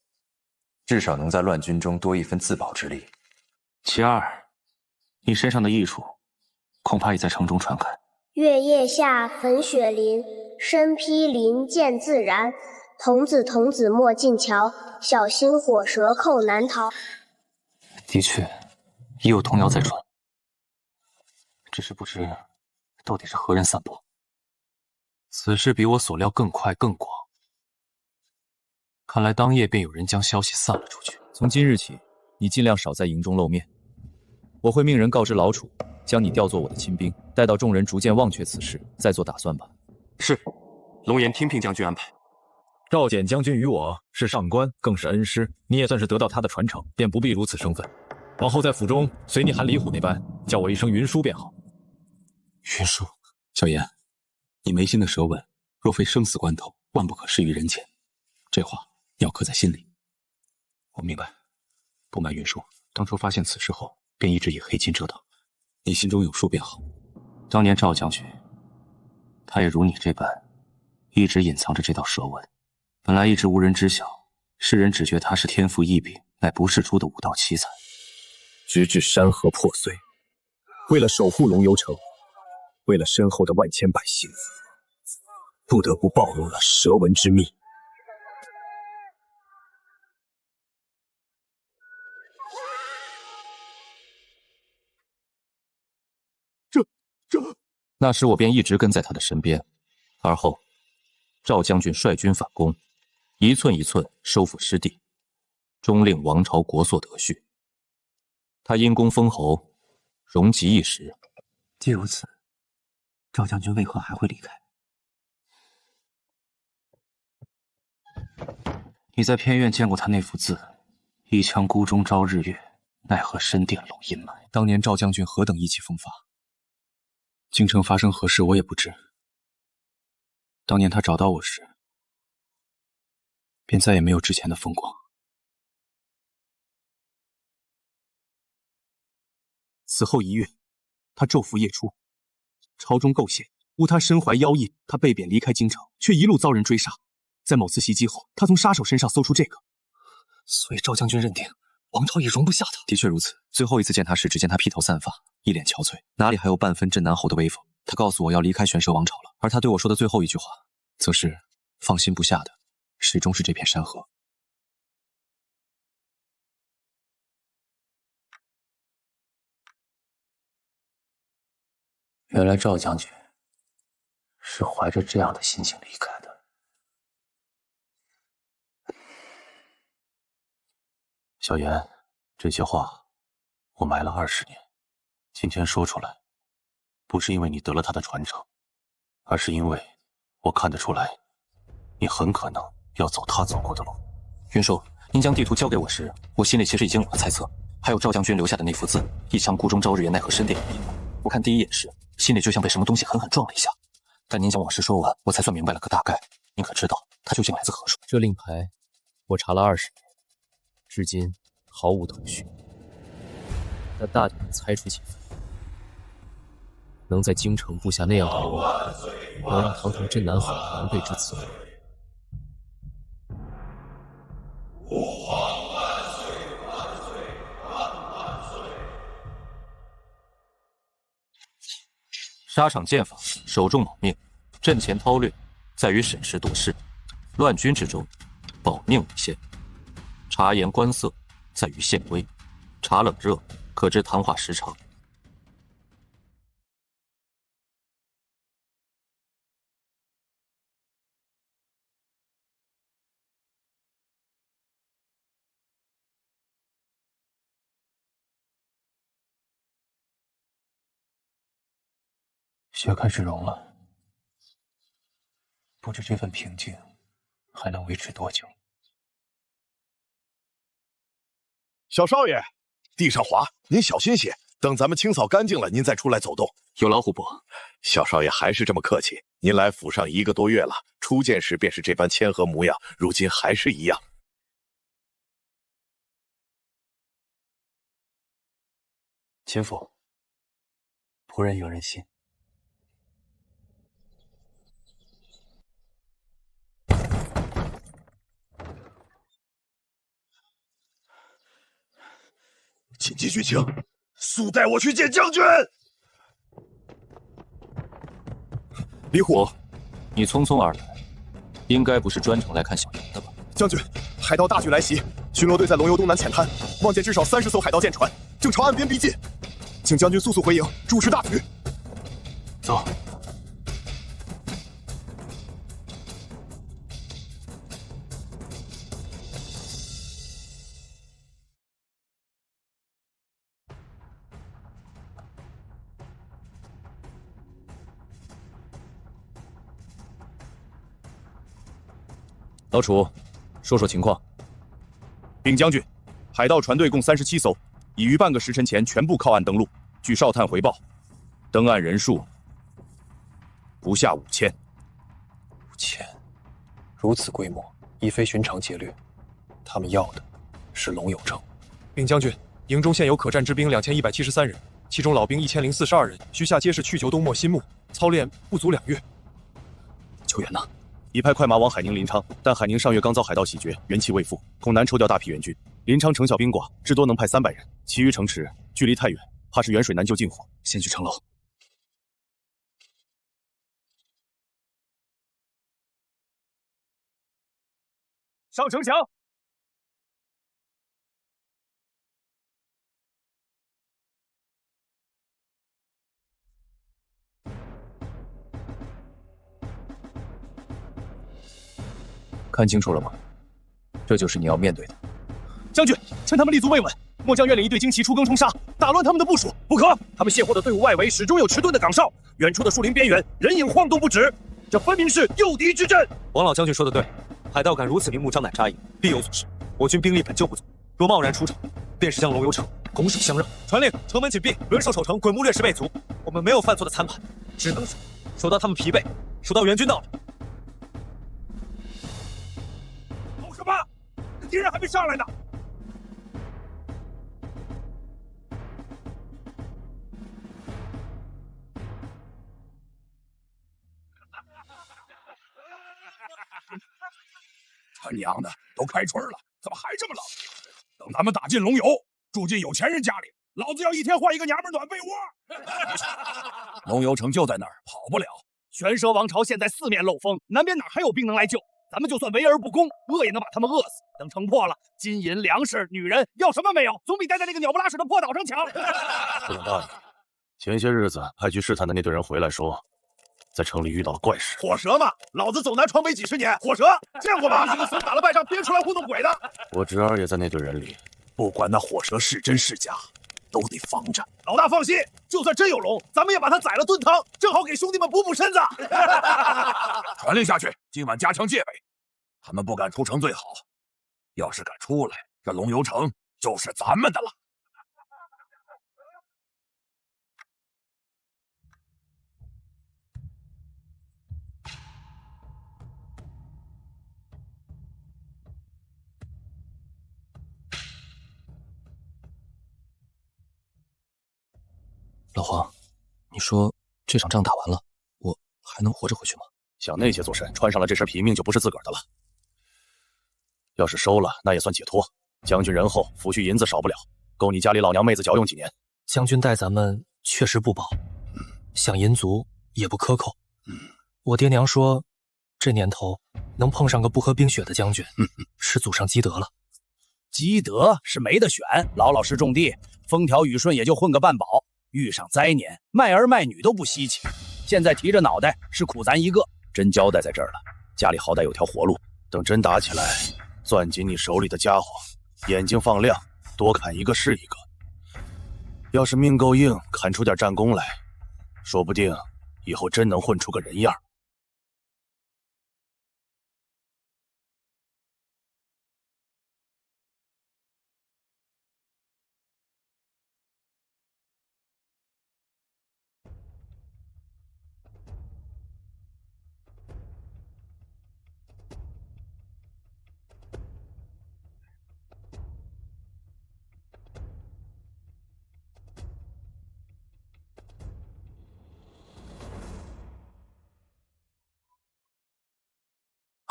至少能在乱军中多一分自保之力。其二，你身上的异术，恐怕也在城中传开。月夜下粉雪林，身披鳞剑自燃。童子童子莫近瞧，小心火蛇寇难逃。的确，已有童谣在传，只是不知到底是何人散播。此事比我所料更快更广，看来当夜便有人将消息散了出去。从今日起，你尽量少在营中露面。我会命人告知老楚，将你调作我的亲兵，待到众人逐渐忘却此事，再做打算吧。是，龙颜听凭将军安排。赵简将军与我是上官，更是恩师，你也算是得到他的传承，便不必如此生分。往后在府中随你喊李虎那般，叫我一声云叔便好。云叔，小严，你眉心的舌吻，若非生死关头，万不可施于人前。这话你要刻在心里。我明白，不瞒云叔，当初发现此事后，便一直以黑金遮挡。你心中有数便好。当年赵将军，他也如你这般，一直隐藏着这道舌吻，本来一直无人知晓，世人只觉他是天赋异禀，乃不世出的武道奇才。直至山河破碎，为了守护龙游城，为了身后的万千百姓，不得不暴露了舌纹之秘。那时我便一直跟在他的身边，而后赵将军率军反攻，一寸一寸收复失地，终令王朝国祚得序。他因功封侯，荣极一时。既如此，赵将军为何还会离开？你在偏院见过他那幅字“一腔孤中朝日月，奈何深殿笼阴霾”。当年赵将军何等意气风发，京城发生何事，我也不知。当年他找到我时，便再也没有之前的风光。此后1月，他昼伏夜出，朝中构陷，诬他身怀妖异，他被贬离开京城，却一路遭人追杀。在某次袭击后，他从杀手身上搜出这个，所以赵将军认定王朝已容不下他。的确如此。最后一次见他时，只见他披头散发，一脸憔悴，哪里还有半分镇南侯的威风？他告诉我要离开玄蛇王朝了，而他对我说的最后一句话，则是放心不下的始终是这片山河。原来赵将军是怀着这样的心情离开的。小妍，这些话我埋了20年，今天说出来，不是因为你得了他的传承，而是因为我看得出来，你很可能要走他走过的路。云叔，您将地图交给我时，我心里其实已经有了猜测，还有赵将军留下的那幅字“一腔孤忠朝日炎奈何深殿有笔”，我看第一眼时，心里就像被什么东西狠狠撞了一下。但您将往事说完，我才算明白了个大概。您可知道他究竟来自何处？这令牌我查了20年，至今毫无头绪。但大体能猜出几分。能在京城布下那样的人物，能让堂堂镇南侯狼狈至此。沙场剑法，手中卯命，阵前韬略，在于审时度势；乱军之中，保命为先。察言观色，在于献威；察冷热，可知谈话时长。雪开始融了，不知这份平静还能维持多久。小少爷，地上滑，您小心些。等咱们清扫干净了，您再出来走动。有劳虎伯。小少爷还是这么客气。您来府上1个多月了，初见时便是这般谦和模样，如今还是一样。秦府，仆人有人信。请继续请，速带我去见将军。李虎，你匆匆而来，应该不是专程来看小妍的吧？将军，海盗大举来袭，巡逻队在龙游东南浅滩，望见至少30艘海盗舰船，正朝岸边逼近，请将军速速回营，主持大局。走。老楚，说说情况。禀将军，海盗船队共37艘，已于半个时辰前全部靠岸登陆。据哨探回报，登岸人数不下5000。5000，如此规模，已非寻常劫掠。他们要的是龙游城。禀将军，营中现有可战之兵2173人，其中老兵1042人，余下皆是去就冬末新募，操练不足2月。救援呢？已派快马往海宁临昌，但海宁上月刚遭海盗洗劫，元气未复，恐难抽调大批援军。临昌城小兵寡，至多能派300人，其余城池距离太远，怕是远水难救近火。先去城楼。上城墙。看清楚了吗？这就是你要面对的。将军，趁他们立足未稳，末将愿领一队精骑出更冲杀，打乱他们的部署。不可！他们卸货的队伍外围始终有迟钝的岗哨，远处的树林边缘人影晃动不止，这分明是诱敌之阵。王老将军说的对，海盗敢如此明目张胆扎营，必有所事。我军兵力本就不足，若贸然出城，便是将龙游城拱手相让。传令，城门紧闭，轮守守城，滚木掠食备足。我们没有犯错的参盘，只能守到他们疲惫，守到援军到了。吼什么？敌人还没上来呢！他娘的，都开春了，怎么还这么冷？等咱们打进龙游，住进有钱人家里，老子要一天换一个娘们暖被窝。龙游城就在那儿，跑不了。玄蛇王朝现在四面漏风，南边哪还有兵能来救？咱们就算围而不攻，饿也能把他们饿死。等城破了，金银粮食、女人要什么没有，总比待在那个鸟不拉屎的破岛上强。副总大人，前些日子派去试探的那队人回来说，在城里遇到了怪事。火蛇嘛，老子走南闯北几十年，火蛇见过吗？这个怂打了败仗编出来糊弄鬼的。我侄儿也在那队人里，不管那火蛇是真是假，都得防着。老大放心，就算真有龙，咱们也把它宰了炖汤，正好给兄弟们补补身子。传令下去，今晚加强戒备。他们不敢出城最好，要是敢出来，这龙游城就是咱们的了。老黄，你说这场仗打完了，我还能活着回去吗？想那些做甚？穿上了这身皮，命就不是自个儿的了。要是收了，那也算解脱。将军仁厚，抚恤银子少不了，够你家里老娘妹子嚼用几年。将军待咱们确实不薄，想银足也不克扣。我爹娘说，这年头能碰上个不喝冰雪的将军，是祖上积德了。积德是没得选，老老实种地，风调雨顺也就混个半饱。遇上灾年，卖儿卖女都不稀奇。现在提着脑袋是苦咱一个，真交代在这儿了，家里好歹有条活路。等真打起来，攥紧你手里的家伙，眼睛放亮，多砍一个是一个。要是命够硬，砍出点战功来，说不定以后真能混出个人样。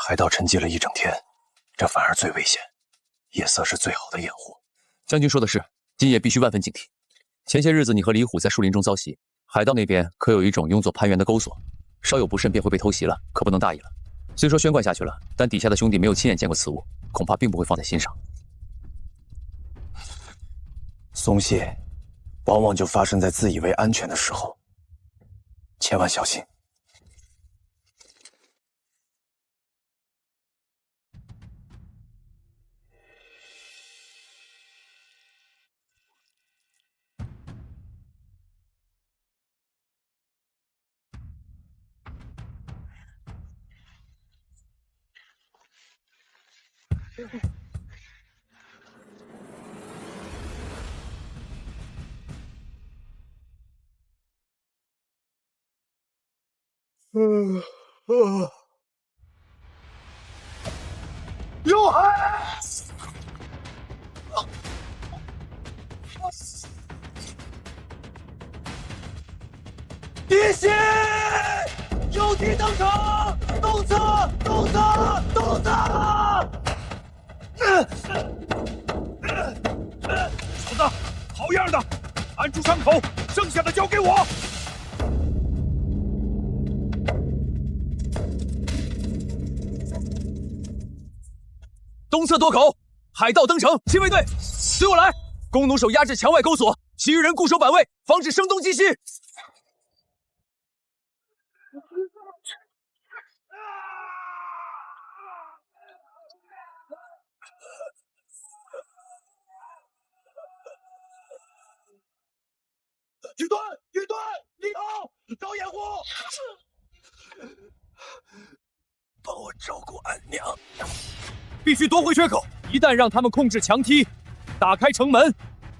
海盗沉寂了一整天，这反而最危险。夜色是最好的掩护。将军说的是，今夜必须万分警惕。前些日子你和李虎在树林中遭袭，海盗那边可有一种用作攀援的钩索，稍有不慎便会被偷袭了，可不能大意了。虽说宣灌下去了，但底下的兄弟没有亲眼见过此物，恐怕并不会放在心上。松懈，往往就发生在自以为安全的时候，千万小心。有海！敌袭！有敌登场！东侧！东侧！东侧！小子，好样的！按住伤口，剩下的交给我。东侧垛口，海盗登城，亲卫队，随我来！弓弩手压制墙外钩索，其余人固守板位，防止声东击西。军队，军队，立好，找掩护！帮我照顾俺娘。必须夺回缺口！一旦让他们控制墙梯，打开城门，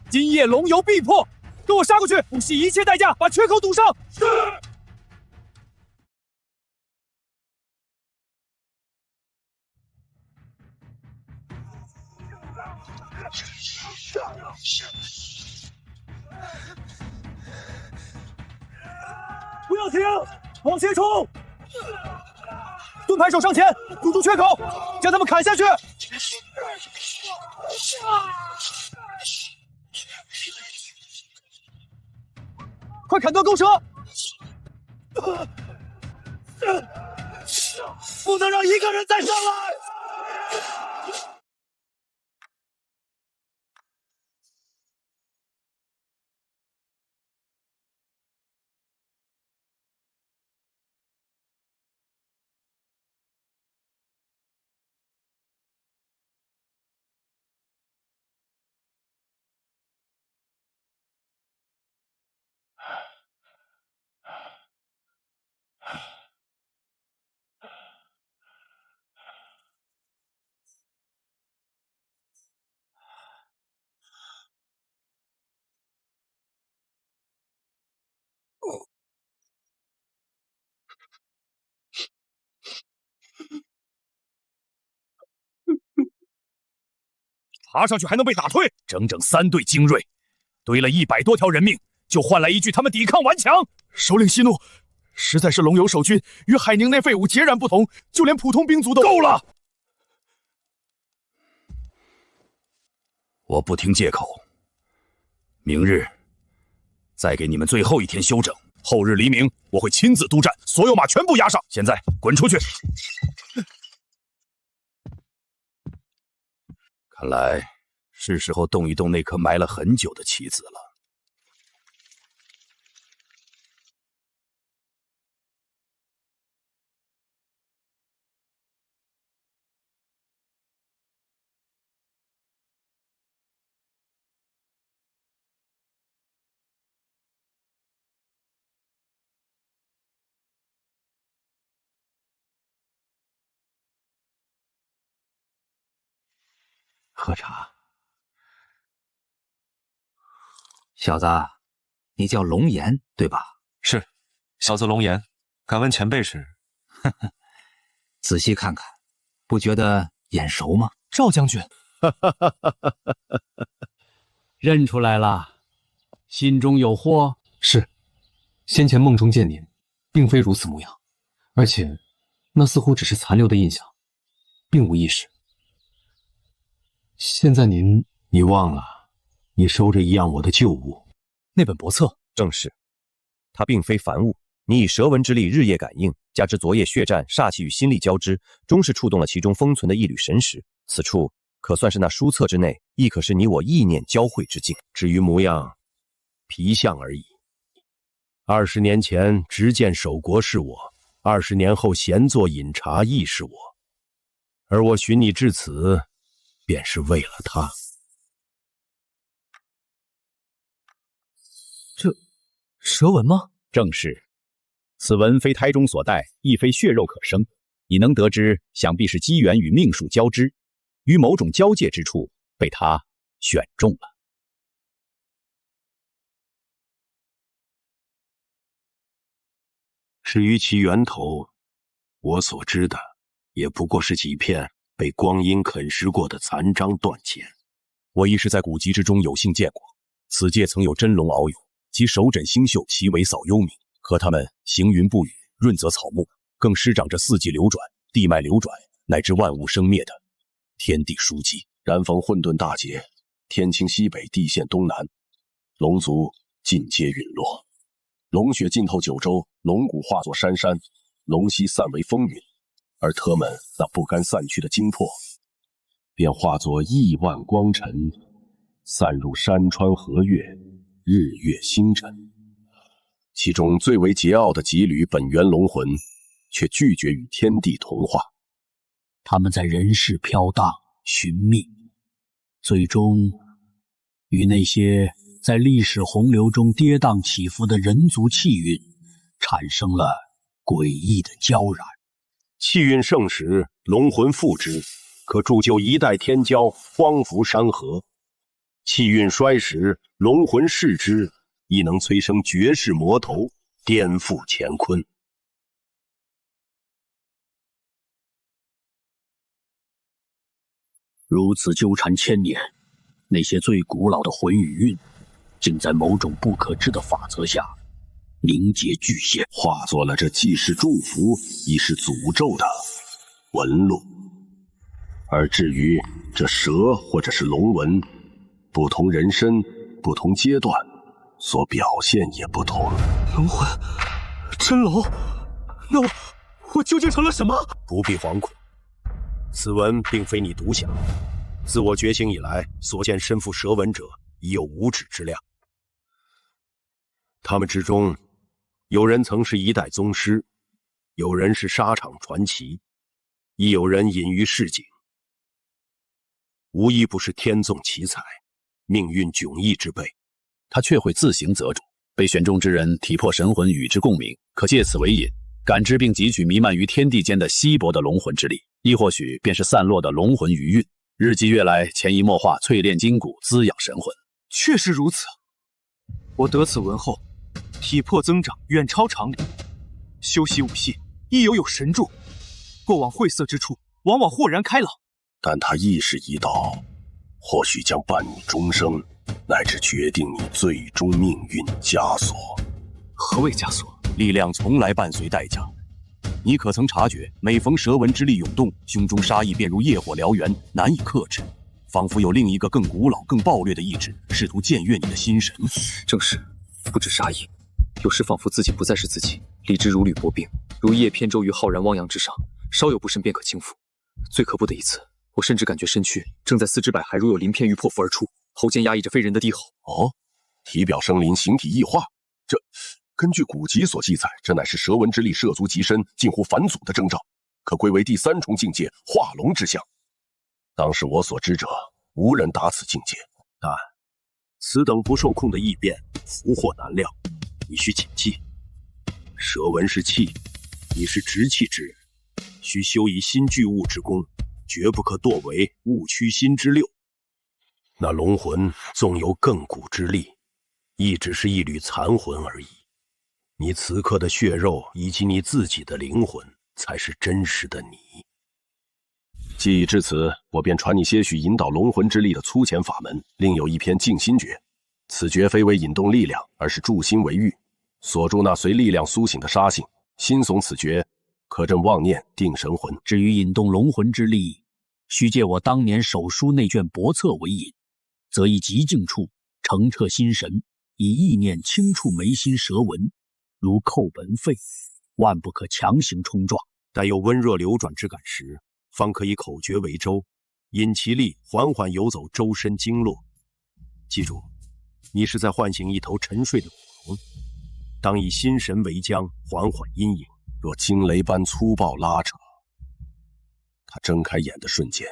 今夜龙游必破！跟我杀过去，不惜一切代价把缺口堵上！是。不要停，往前冲！盾牌手上前，堵住缺口，将他们砍下去！快砍断钩蛇！不能让一个人再上来！爬上去还能被打退，整整3队精锐，堆了100多条人命，就换来一句他们抵抗顽强。首领息怒，实在是龙游守军与海宁那废物截然不同，就连普通兵卒都够了！我不听借口，明日再给你们最后一天休整，后日黎明我会亲自督战，所有马全部押上。现在滚出去！看来是时候动一动那颗埋了很久的棋子了。喝茶。小子，你叫龙岩对吧？是，小子龙岩。敢问前辈是？呵呵，仔细看看，不觉得眼熟吗？赵将军。认出来了，心中有货。是，先前梦中见您，并非如此模样，而且那似乎只是残留的印象，并无意识。现在你忘了，你收着一样我的旧物，那本帛册。正是，它并非凡物，你以蛇纹之力日夜感应，加之昨夜血战，煞气与心力交织，终是触动了其中封存的一缕神识。此处可算是那书册之内，亦可是你我意念交汇之境。至于模样，皮相而已。20年前执剑守国是我，20年后闲坐饮茶亦是我，而我寻你至此，便是为了他。这蛇纹吗？正是，此纹非胎中所带，亦非血肉可生，你能得知，想必是机缘与命数交织，于某种交界之处被他选中了。至于其源头，我所知的也不过是几片被光阴啃食过的残章断简。我亦是在古籍之中有幸见过，此界曾有真龙遨游，其手枕星宿，其尾扫幽冥，和他们行云布雨，润泽草木，更施长着四季流转、地脉流转，乃至万物生灭的天地书籍。然逢混沌大劫，天倾西北，地陷东南，龙族尽皆陨落，龙血浸透九州，龙骨化作山山，龙息散为风云，而他们那不甘散去的精魄，便化作亿万光尘，散入山川河岳、日月星辰。其中最为桀骜的几缕本源龙魂，却拒绝与天地同化。他们在人世飘荡寻觅，最终与那些在历史洪流中跌宕起伏的人族气运产生了诡异的交染。气运盛时，龙魂复之，可铸就一代天骄，荒服山河；气运衰时，龙魂逝之，亦能催生绝世魔头，颠覆乾坤。如此纠缠千年，那些最古老的魂与韵，竟在某种不可知的法则下凝结聚现，化作了这既是祝福，亦是诅咒的纹路。而至于这蛇或者是龙纹，不同人身、不同阶段，所表现也不同。龙魂，真龙，那我究竟成了什么？不必惶恐，此文并非你独享。自我觉醒以来，所见身负蛇纹者已有无止之量。他们之中，有人曾是一代宗师，有人是沙场传奇，亦有人隐于市井。无一不是天纵奇才，命运迥异之辈。他却会自行择主，被选中之人体魄神魂与之共鸣，可借此为引，感知并汲取弥漫于天地间的稀薄的龙魂之力，亦或许便是散落的龙魂余韵。日积月来，潜移默化，淬炼筋骨，滋养神魂。确实如此。我得此文后，体魄增长远超常理，修习武戏亦有神助，过往晦涩之处往往豁然开朗。但他亦是一道，或许将伴你终生，乃至决定你最终命运枷锁。何谓枷锁？力量从来伴随代价。你可曾察觉，每逢蛇纹之力涌动，胸中杀意便如业火燎原，难以克制，仿佛有另一个更古老、更暴虐的意志，试图僭越你的心神。正是，不止杀意，有时仿佛自己不再是自己，理智如履薄冰，如一叶扁舟于浩然汪洋之上，稍有不慎便可倾覆。最可怖的一次，我甚至感觉身躯正在四肢百骸如有鳞片欲破腹而出，喉间压抑着非人的低吼。哦，体表生鳞，形体异化，这根据古籍所记载，这乃是蛇纹之力涉足极深，近乎返祖的征兆，可归为第三重境界化龙之象。当时我所知者，无人达此境界，但此等不受控的异变，福祸难料，你需谨记。蛇纹是气，你是直气之人，需修以心聚物之功，绝不可堕为物驱心之六。那龙魂纵有亘古之力，亦只是一缕残魂而已。你此刻的血肉以及你自己的灵魂，才是真实的你。既已至此，我便传你些许引导龙魂之力的粗浅法门。另有一篇静心诀，此诀非为引动力量，而是助心为欲，锁住那随力量苏醒的杀性。心诵此诀，可镇妄念，定神魂。至于引动龙魂之力，须借我当年手书那卷帛册为引，则以极静处澄澈心神，以意念轻触眉心蛇纹，如叩本肺，万不可强行冲撞。待有温热流转之感时，方可以口诀为舟，引其力缓缓游走周身经络。记住，你是在唤醒一头沉睡的古龙，当以心神为浆，缓缓阴影。若惊雷般粗暴拉扯，他睁开眼的瞬间，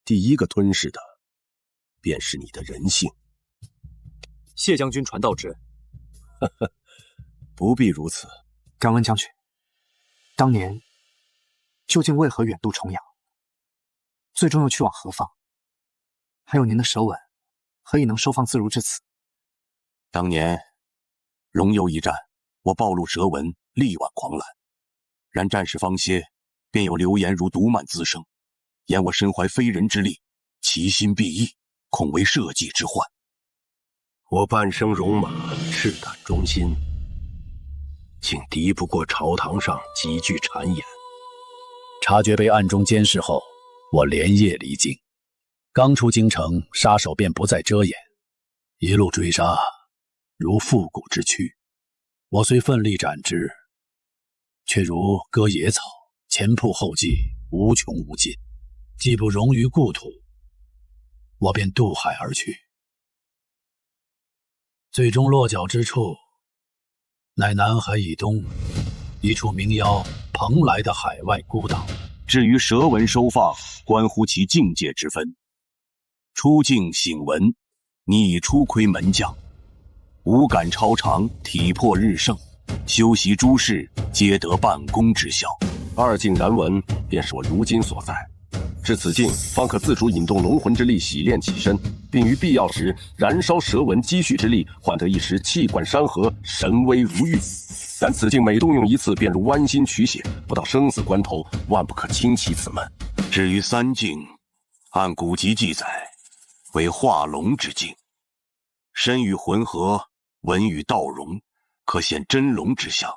第一个吞噬的便是你的人性。谢将军传道之恩。不必如此。敢问将军，当年究竟为何远渡重洋，最终又去往何方？还有您的蛇纹，何以能收放自如至此？当年龙游一战，我暴露蛇纹，力挽狂澜。然战事方歇，便有流言如毒蔓滋生，言我身怀非人之力，其心必异，恐为社稷之患。我半生戎马，赤胆忠心，竟敌不过朝堂上几句谗言。察觉被暗中监视后，我连夜离京。刚出京城，杀手便不再遮掩，一路追杀，如复古之躯。我虽奋力斩之，却如割野草，前仆后继，无穷无尽。既不容于故土，我便渡海而去。最终落脚之处，乃南海以东一处名谣蓬莱的海外孤岛。至于蛇纹收放，关乎其境界之分。出境醒纹，你已初窥门将，五感超常，体魄日盛，修习诸事，皆得半功之效。二境燃纹便是我如今所在。至此境，方可自主引动龙魂之力，洗炼其身，并于必要时燃烧蛇纹积蓄之力，换得一时气贯山河，神威如玉。但此境每动用一次，便如剜心取血，不到生死关头，万不可轻启此门。至于三境，按古籍记载，为化龙之境，身与魂合，文与道融，可现真龙之相，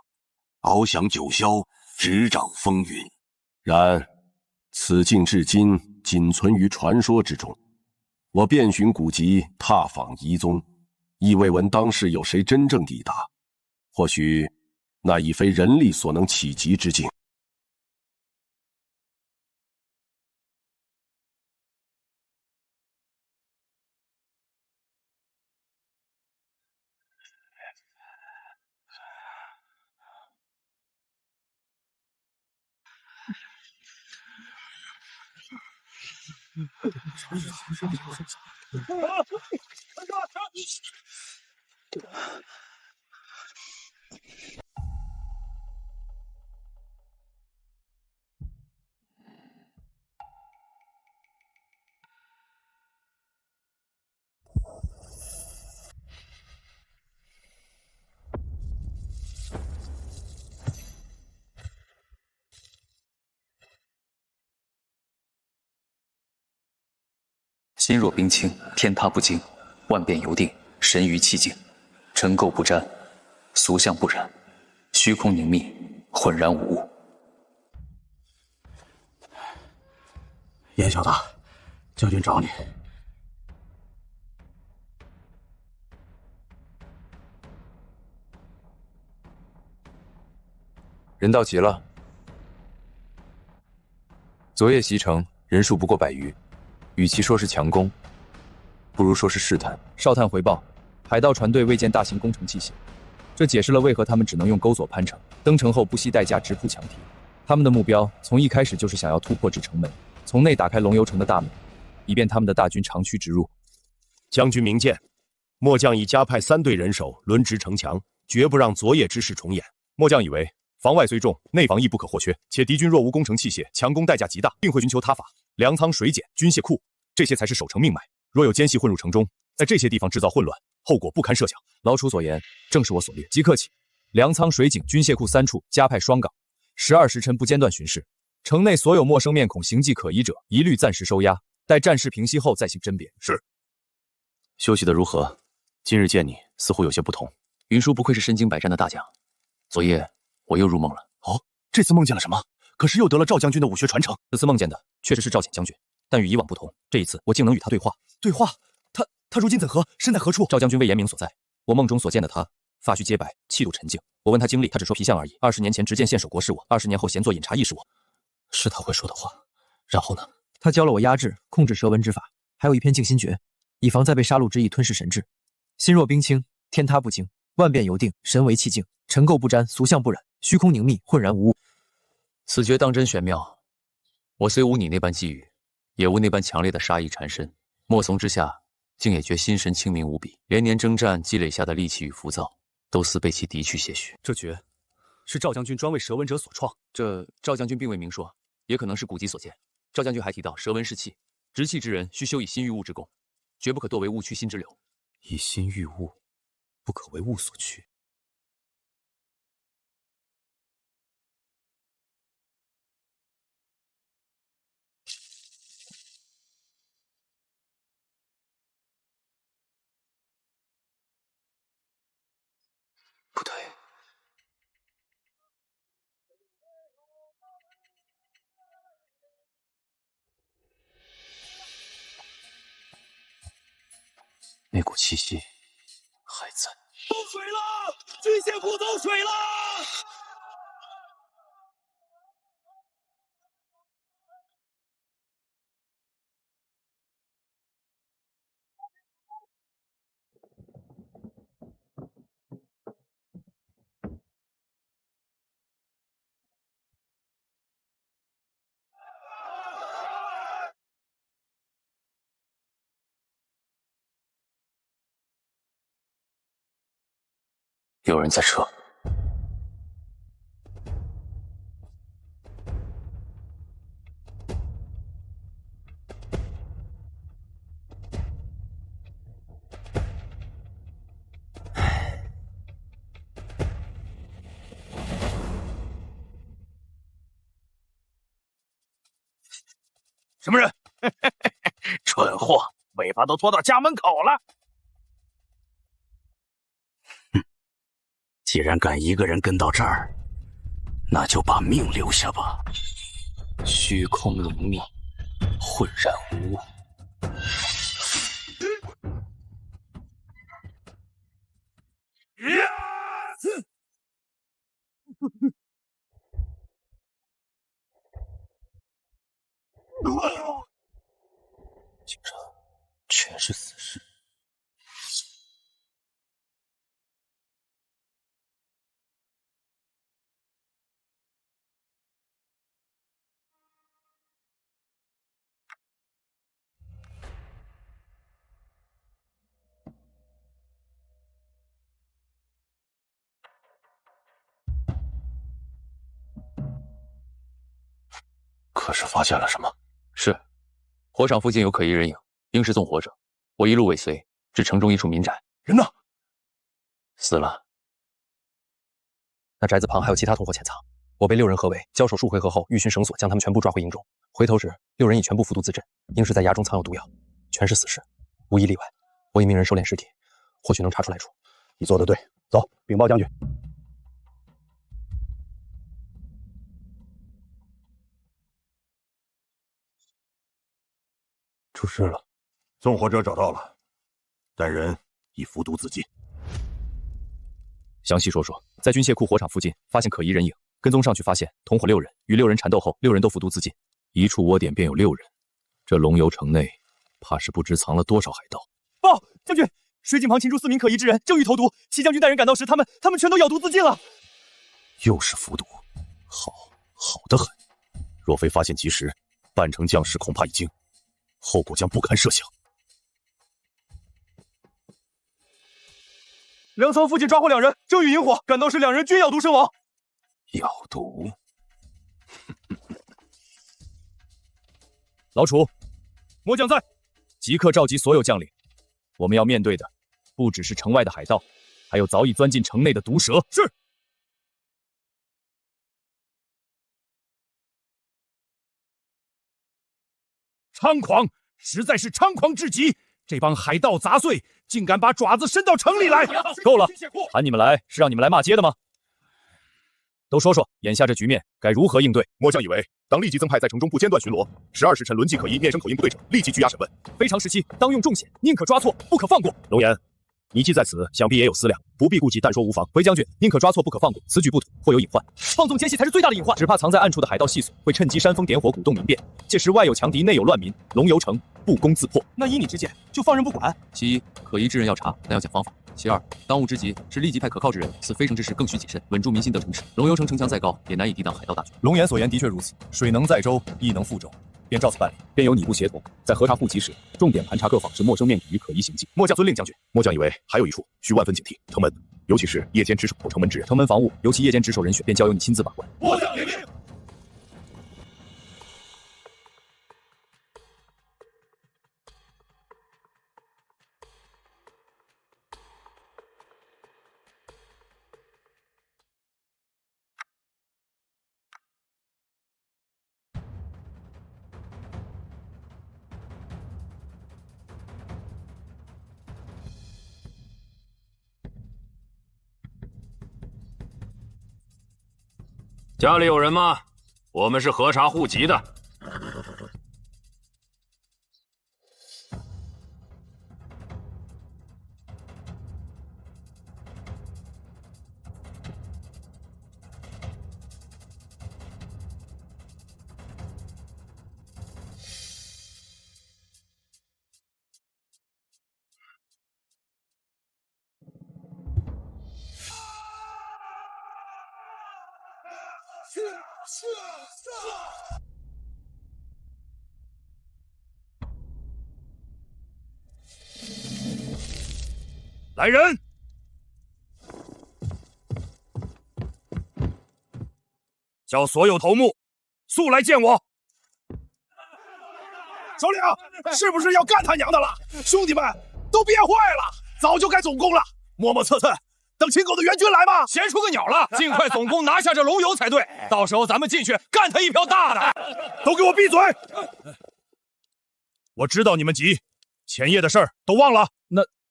翱翔九霄，执掌风云。然此境至今仅存于传说之中，我遍寻古籍，踏访遗踪，亦未闻当世有谁真正抵达。或许那已非人力所能企及之境。心若冰清，天塌不惊，万变犹定，神于气境，尘垢不沾，俗相不染，虚空凝密，浑然无物。严小大，将军找你。人到齐了。昨夜袭城，人数不过100余。与其说是强攻，不如说是试探。哨探回报，海盗船队未见大型工程器械，这解释了为何他们只能用钩索攀城，登城后不惜代价直扑墙体。他们的目标从一开始就是想要突破至城门，从内打开龙游城的大门，以便他们的大军长驱直入。将军明鉴，末将已加派3队人手轮值城墙，绝不让昨夜之事重演。末将以为，防外虽重，内防亦不可或缺。且敌军若无工程器械，强攻代价极大，定会寻求他法。粮仓、水碱、军械库，这些才是守城命脉。若有奸细混入城中，在这些地方制造混乱，后果不堪设想。老楚所言，正是我所虑。即刻起，粮仓、水井、军械库3处加派双岗，12时辰不间断巡视。城内所有陌生面孔、形迹可疑者，一律暂时收押，待战事平息后再行甄别。是。休息得如何？今日见你，似乎有些不同。云舒不愧是身经百战的大将，昨夜我又入梦了。哦，这次梦见了什么？可是又得了赵将军的武学传承。此次梦见的确实是赵显将军，但与以往不同，这一次我竟能与他对话。对话？他如今怎何？身在何处？赵将军未言明所在。我梦中所见的他，发须洁白，气度沉静。我问他经历，他只说皮相而已。20年前执剑献首国是我，20年后闲坐饮茶亦是我。是他会说的话。然后呢？他教了我压制、控制蛇纹之法，还有一篇静心诀，以防再被杀戮之意吞噬神智。心若冰清，天塌不惊，万变犹定，神为气境，尘垢不沾，俗相不染，虚空凝密，浑然无物。此诀当真玄妙，我虽无你那般际遇，也无那般强烈的杀意缠身，默从之下，竟也觉心神清明无比。连年征战积累下的戾气与浮躁，都似被其敌去些许。这诀是赵将军专为蛇纹者所创。这赵将军并未明说，也可能是古籍所见。赵将军还提到，蛇纹是气，执气之人须修以心御物之功，绝不可堕为物驱心之流。以心御物，不可为物所驱。不对，那股气息还在。走水了！军械库走水了！有人在撤。什么人？蠢货，伪尾巴都拖到家门口了。既然敢一个人跟到这儿，那就把命留下吧。虚空如命，浑然无物。竟然全是死尸。可是发现了什么？是，火场附近有可疑人影，应是纵火者。我一路尾随，至城中一处民宅。人呢？死了。那宅子旁还有其他同伙潜藏，我被6人合围，交手数回合后，欲寻绳索将他们全部抓回营中。回头时，6人已全部服毒自尽，应是在崖中藏有毒药，全是死尸，无一例外。我已命人收敛尸体，或许能查出来处。你做得对，走，禀报将军。出事了，纵火者找到了，但人已服毒自尽。详细说说，在军械库火场附近发现可疑人影，跟踪上去发现同伙6人，与6人缠斗后，6人都服毒自尽，一处窝点便有6人。这龙游城内，怕是不知藏了多少海盗。报将军，水井旁擒住4名可疑之人，正欲投毒。齐将军带人赶到时，他们全都咬毒自尽了。又是服毒，好得很。若非发现及时，半城将士恐怕已经，后果将不堪设想。粮仓附近抓获2人，正欲引火，赶到时2人均咬毒身亡。咬毒？老楚，末将在，即刻召集所有将领。我们要面对的不只是城外的海盗，还有早已钻进城内的毒蛇。是。猖狂，实在是猖狂至极！这帮海盗杂碎，竟敢把爪子伸到城里来！够了，喊你们来是让你们来骂街的吗？都说说，眼下这局面该如何应对？末将以为，当立即增派在城中不间断巡逻，12时辰轮迹可疑面生口音部队者，立即拘押审问。非常时期，当用重险，宁可抓错，不可放过。龙颜，你既在此，想必也有思量，不必顾忌，但说无妨。回将军，宁可抓错，不可放过，此举不妥，或有隐患。放纵奸细才是最大的隐患，只怕藏在暗处的海盗细琐会趁机煽风点火，鼓动民变，届时外有强敌，内有乱民，龙游城不攻自破。那依你之见，就放任不管？其一，可疑之人要查，但要讲方法。其二，当务之急是立即派可靠之人，此非城之事，更需谨慎，稳住民心得城池。龙游城城墙再高，也难以抵挡海盗大军。龙颜所言的确如此，水能载舟，亦能覆舟，便照此办理。便由你部协同，在核查户籍时，重点盘查各访至陌生面孔与可疑行迹。末将遵令将军。末将以为还有一处需万分警惕，城门，尤其是夜间值守城门之人。城门防务，尤其夜间值守人选，便交由你亲自把关。末将领命。家里有人吗？我们是核查户籍的。来人！叫所有头目速来见我！首领，是不是要干他娘的了？兄弟们都憋坏了，早就该总攻了，磨磨蹭蹭，等秦狗的援军来吗？闲出个鸟了！尽快总攻拿下这龙游才对，到时候咱们进去干他一票大的！都给我闭嘴！我知道你们急，前夜的事儿都忘了？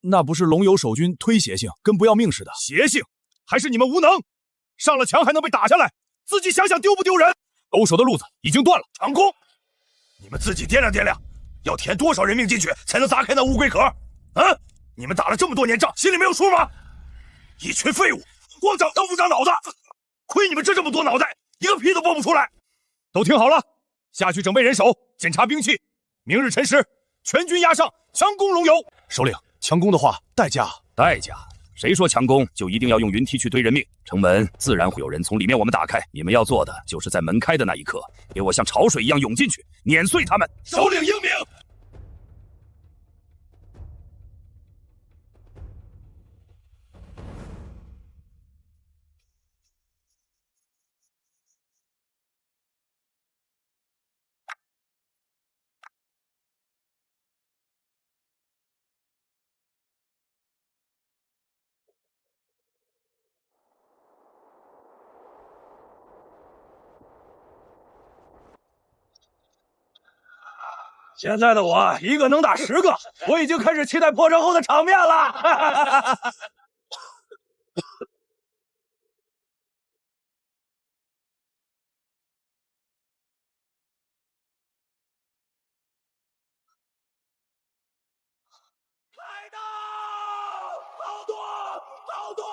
那不是龙游守军推邪性，跟不要命似的。邪性，还是你们无能？上了墙还能被打下来，自己想想丢不丢人？勾手的路子已经断了。长空，你们自己掂量掂量，要填多少人命进去才能砸开那乌龟壳？啊！你们打了这么多年仗，心里没有数吗？一群废物，光长头不长脑子，亏你们这么多脑袋，一个屁都蹦不出来。都听好了，下去整备人手，检查兵器。明日辰时，全军压上，强攻龙游。首领，强攻的话，代价？谁说强攻就一定要用云梯去堆人命？城门自然会有人从里面我们打开，你们要做的就是在门开的那一刻，给我像潮水一样涌进去，碾碎他们。首领英明。现在的我一个能打10个，我已经开始期待破城后的场面了。来到，好多，好多！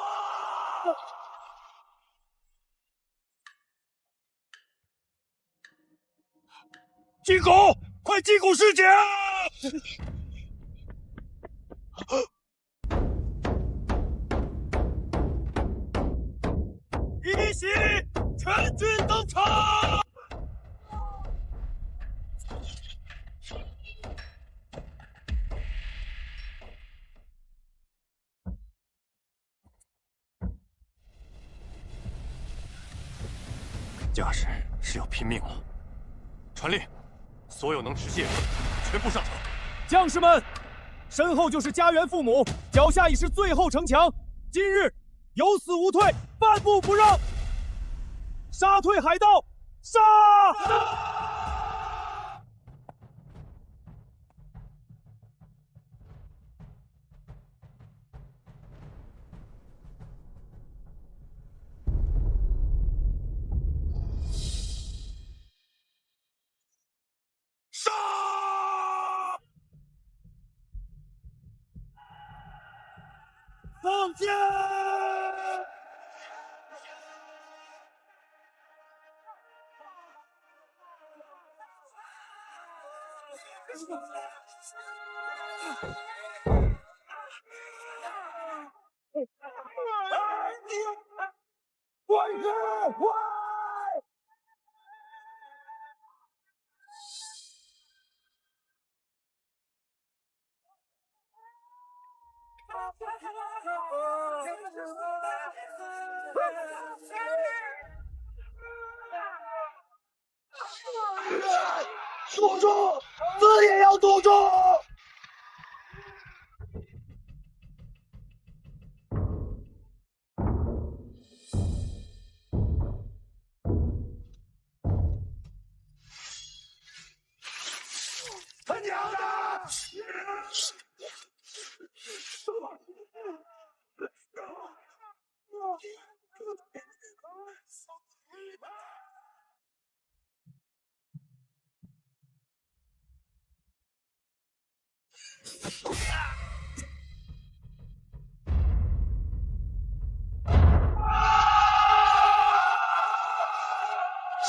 进攻！快进攻师姐！一起，全军登场！架势是要拼命了，传令！所有能持械者，全部上场！将士们，身后就是家园父母，脚下已是最后城墙。今日有死无退，半步不让！杀退海盗！杀！放箭！快点，快！堵住！死也要堵住！他娘的！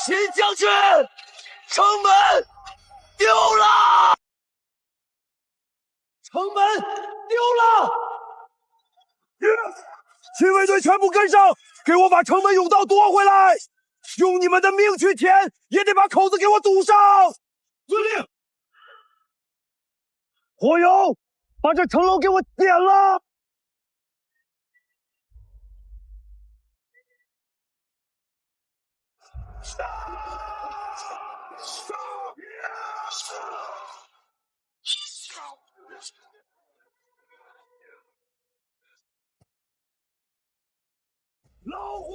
秦将军，城门丢了！城门丢了！亲卫队全部跟上，给我把城门甬道夺回来！用你们的命去填，也得把口子给我堵上！遵令。火油，把这城楼给我点了！老虎！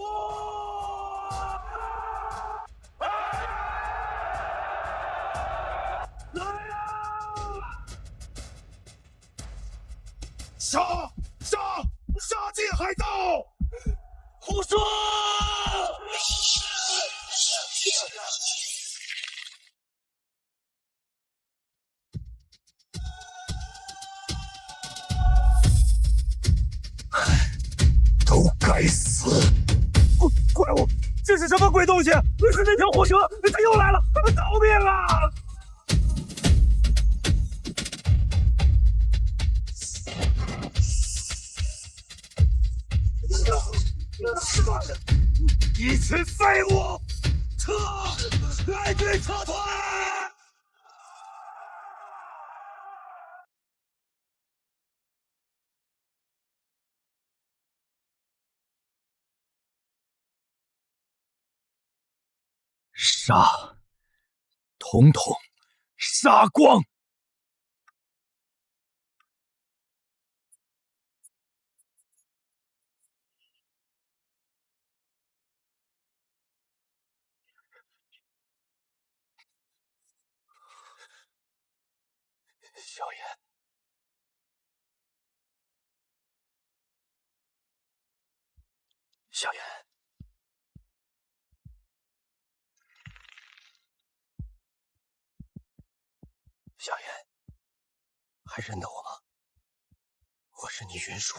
来呀！杀进海盗！胡说！都该死！怪物，这是什么鬼东西？是那条火蛇，它又来了！逃命啊！一群废物！撤！来队撤退！杀！统统杀光！萧炎，萧炎，萧炎，还认得我吗？我是你云舒。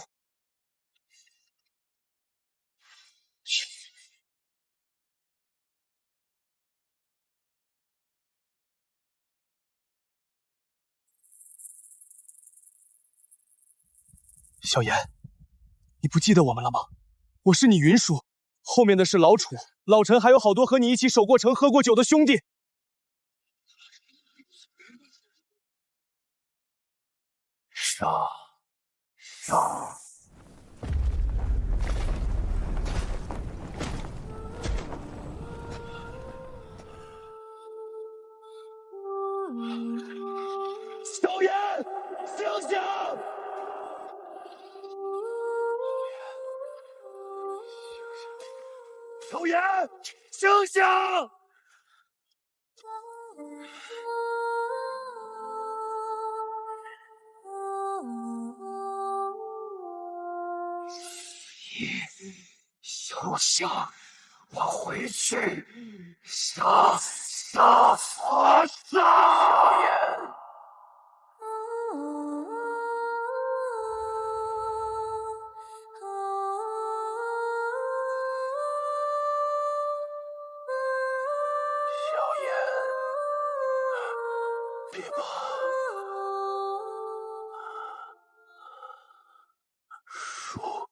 萧炎，你不记得我们了吗？我是你云舒，后面的是老楚、老陈，还有好多和你一起守过城、喝过酒的兄弟。杀！杀！萧炎，醒醒！萧炎，醒醒！休想！我回去！杀！杀！杀！萧炎！别怕，书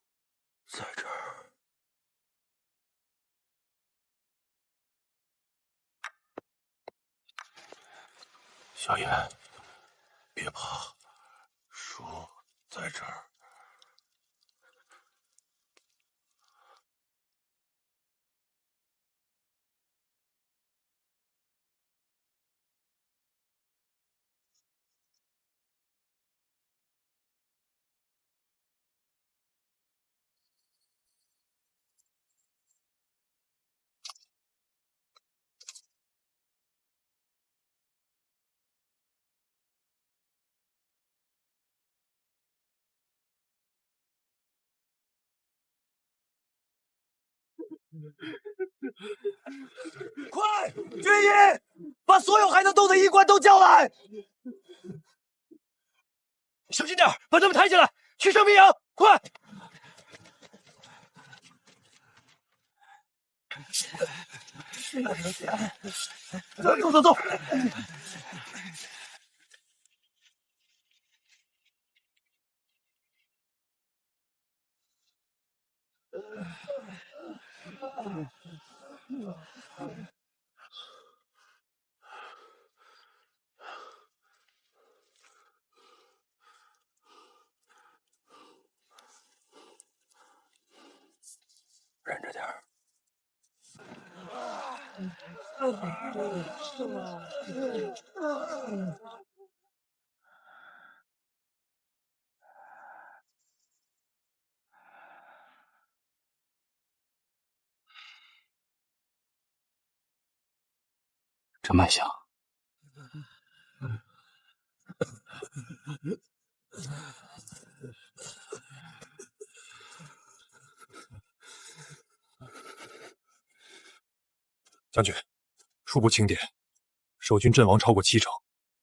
在这儿。萧炎，别怕，书在这儿。快，军医，把所有还能动的医官都叫来！小心点，把他们抬起来，去生命营，快！走走走！忍着点儿。这脉象，将军，初步清点，守军阵亡超过70%，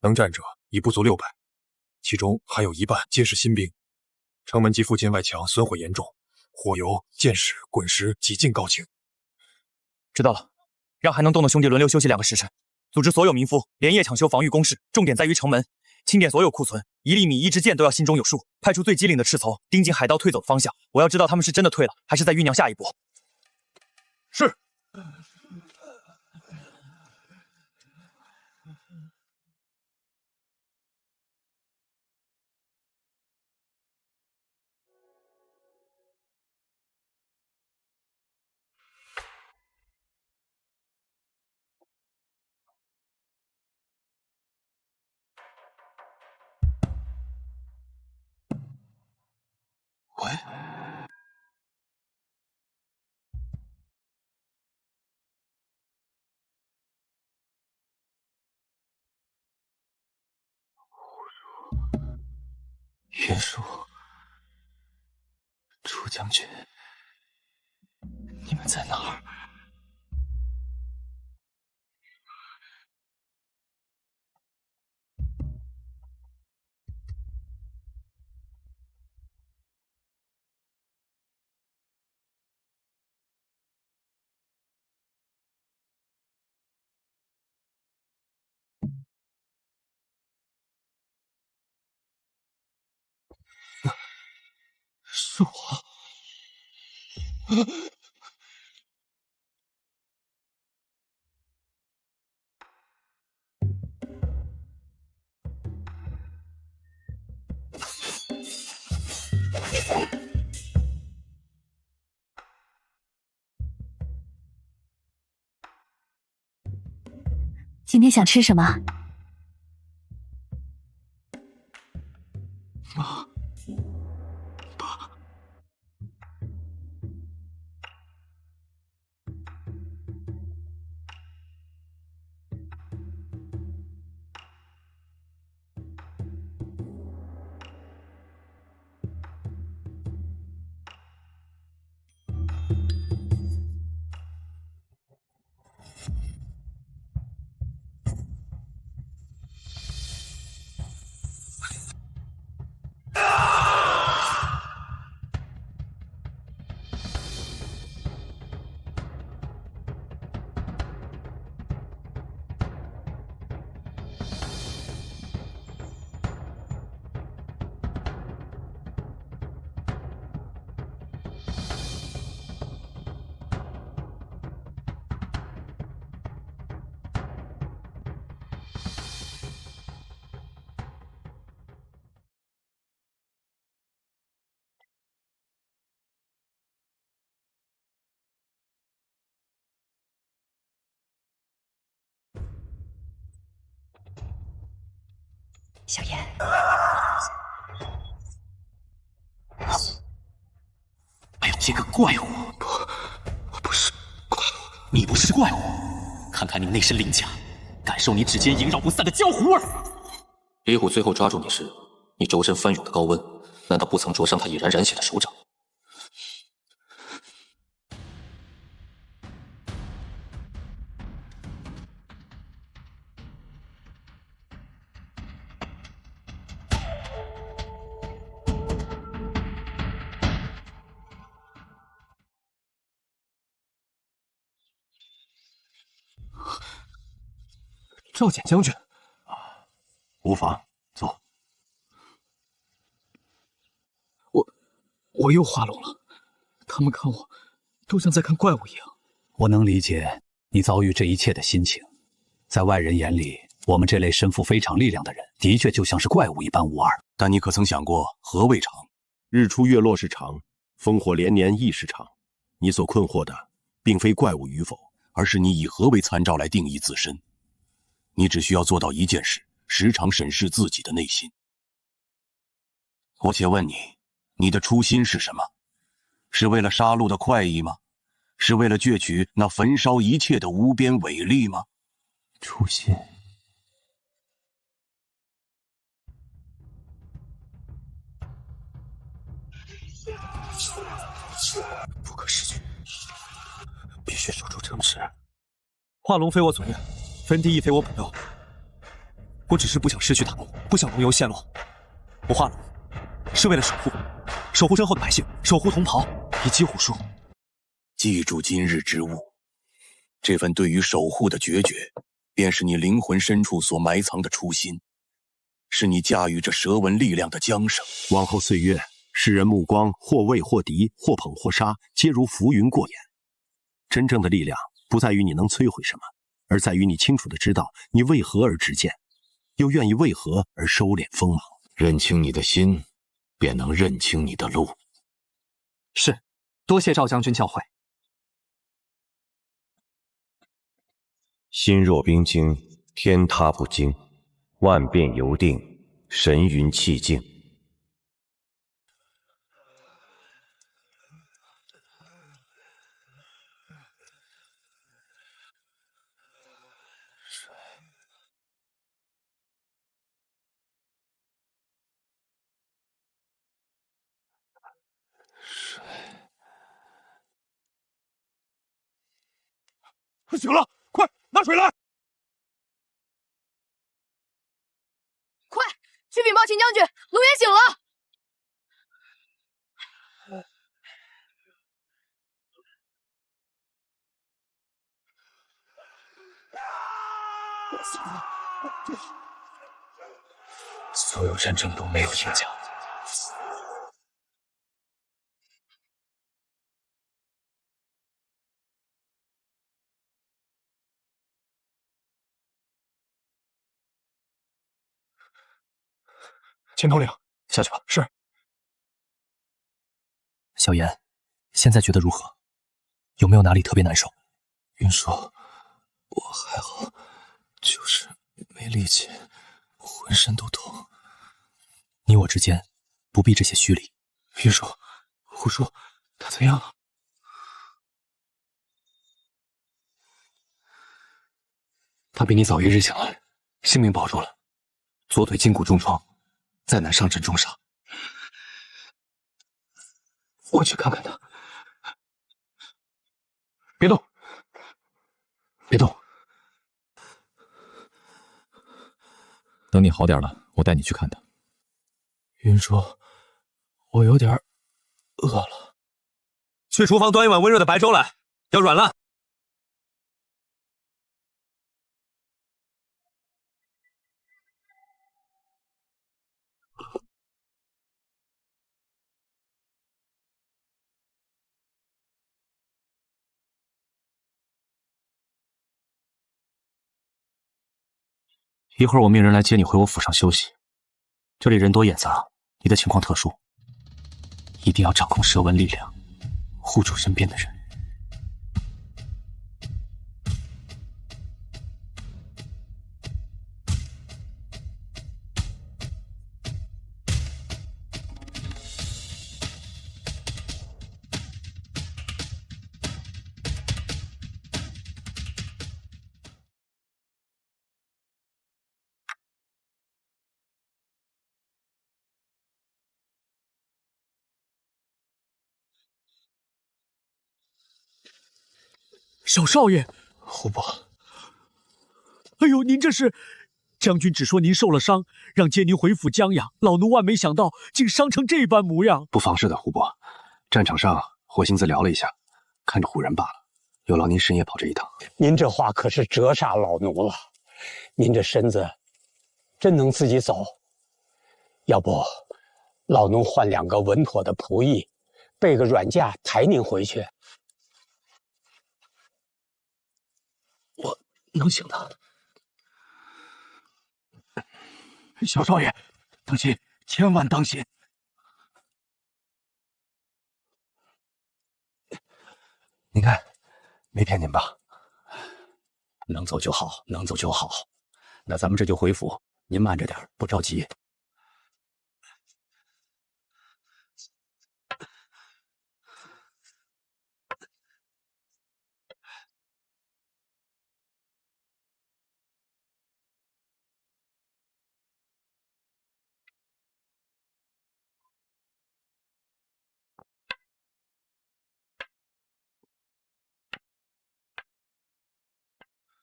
能战者已不足600，其中还有一半皆是新兵。城门及附近外墙损毁严重，火油、箭矢、滚石几近告罄。知道了，让还能动的兄弟轮流休息2个时辰，组织所有民夫连夜抢修防御工事，重点在于城门，清点所有库存，1粒米1支箭都要心中有数。派出最机灵的赤头，盯紧海盗退走的方向。我要知道他们是真的退了，还是在酝酿下一步。是。喂，袁术，楚将军，你们在哪儿？是我。今天想吃什么？小妍，还有这个怪物！我不是怪物，你不是怪物，看看你那身鳞甲，感受你指尖萦绕不散的焦糊味。李虎最后抓住你时，你周身翻涌的高温，难道不曾灼伤他已然染血的手掌？赵简将军，无妨，坐。我又画龙了，他们看我，都像在看怪物一样。我能理解你遭遇这一切的心情，在外人眼里，我们这类身负非常力量的人，的确就像是怪物一般无二。但你可曾想过，何谓常？日出月落是常，烽火连年亦是常。你所困惑的，并非怪物与否，而是你以何为参照来定义自身。你只需要做到一件事，时常审视自己的内心。我且问你，你的初心是什么？是为了杀戮的快意吗？是为了攫取那焚烧一切的无边伟力吗？初心。不可失去，必须守住正直。化龙非我所愿，分地亦非我本料。我只是不想失去大龙，不想龙游陷落。我化龙是为了守护身后的百姓，守护同袍以及虎叔。记住今日之物，这份对于守护的决绝，便是你灵魂深处所埋藏的初心，是你驾驭着蛇纹力量的缰绳。往后岁月，世人目光或畏或敌，或捧或杀，皆如浮云过眼。真正的力量不在于你能摧毁什么，而在于你清楚地知道你为何而执剑，又愿意为何而收敛锋芒。认清你的心，便能认清你的路。是，多谢赵将军教诲。心若冰晶，天塌不惊；万变犹定，神云气静。醒了，快拿水来！快去禀报秦将军，龙爷醒了。所有认证都没有赢家。钱头领，下去吧。是。小妍，现在觉得如何？有没有哪里特别难受？云舒，我还好，就是没力气，浑身都痛。你我之间不必这些虚礼。云舒，虎叔，他怎样了？他比你早1日醒来，性命保住了，左腿胫骨重创，再难上阵重伤。我去看看他。别动，别动。等你好点了，我带你去看他。云舒，我有点饿了。去厨房端一碗温热的白粥来，要软烂。一会儿我命人来接你回我府上休息。这里人多眼杂，你的情况特殊，一定要掌控蛇纹力量，护住身边的人。小少爷，虎伯，哎呦，您这是？将军只说您受了伤，让接您回府将养。老奴万没想到，竟伤成这般模样。不妨事的，虎伯。战场上火星子聊了一下，看着唬人罢了。有劳您深夜跑这一趟。您这话可是折煞老奴了。您这身子真能自己走？要不，老奴换2个稳妥的仆役，备个软架抬您回去。我能行的。小少爷，当心，千万当心！您看，没骗您吧？能走就好，能走就好。那咱们这就回府，您慢着点，不着急。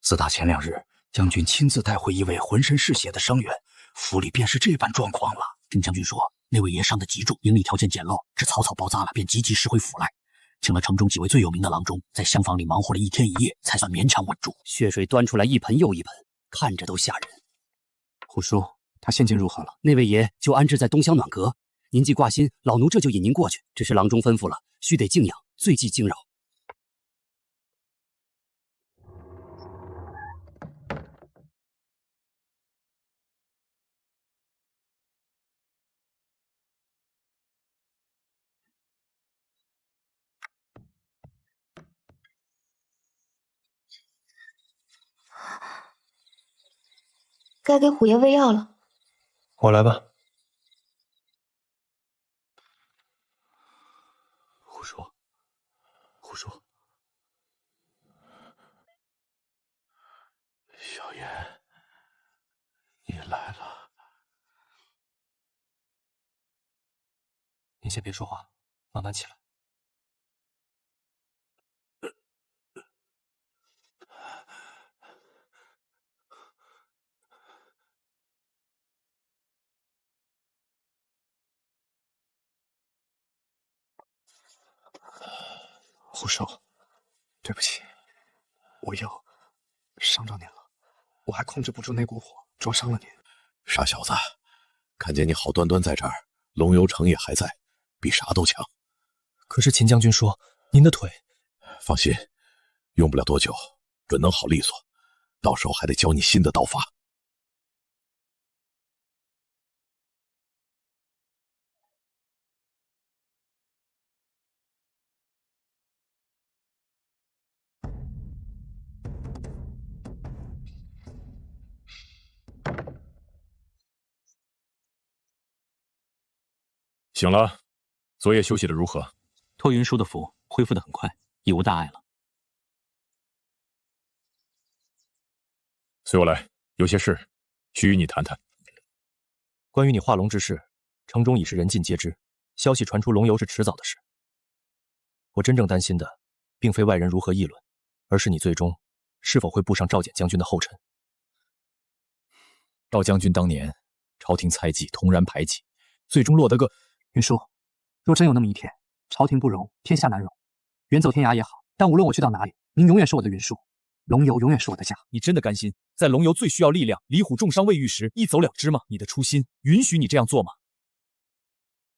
自打前2日将军亲自带回一位浑身是血的伤员，府里便是这般状况了。丁将军说，那位爷伤得极重，营里条件简陋，只草草包扎了，便急急驶回府来，请了城中几位最有名的郎中，在厢房里忙活了1天1夜，才算勉强稳住。血水端出来一盆又一盆，看着都吓人。虎叔，他现今如何了？那位爷就安置在东厢暖阁，您既挂心，老奴这就引您过去。只是郎中吩咐了，须得静养，最忌惊扰。该给虎爷喂药了。我来吧。虎叔，虎叔，小妍，你来了。您先别说话，慢慢起来。虎叔，对不起，我又伤着您了，我还控制不住那股火，灼伤了您。傻小子，看见你好端端在这儿，龙游城也还在，比啥都强。可是秦将军说您的腿……放心，用不了多久，准能好利索。到时候还得教你新的刀法。醒了，昨夜休息的如何？托云叔的福，恢复得很快，已无大碍了。随我来，有些事需与你谈谈。关于你化龙之事，城中已是人尽皆知，消息传出龙游是迟早的事。我真正担心的，并非外人如何议论，而是你最终是否会步上赵简将军的后尘。赵将军当年，朝廷猜忌，同然排挤，最终落得个……云叔，若真有那么一天，朝廷不容，天下难容，远走天涯也好，但无论我去到哪里，您永远是我的云叔，龙游永远是我的家。你真的甘心在龙游最需要力量、李虎重伤未愈时一走了之吗？你的初心允许你这样做吗？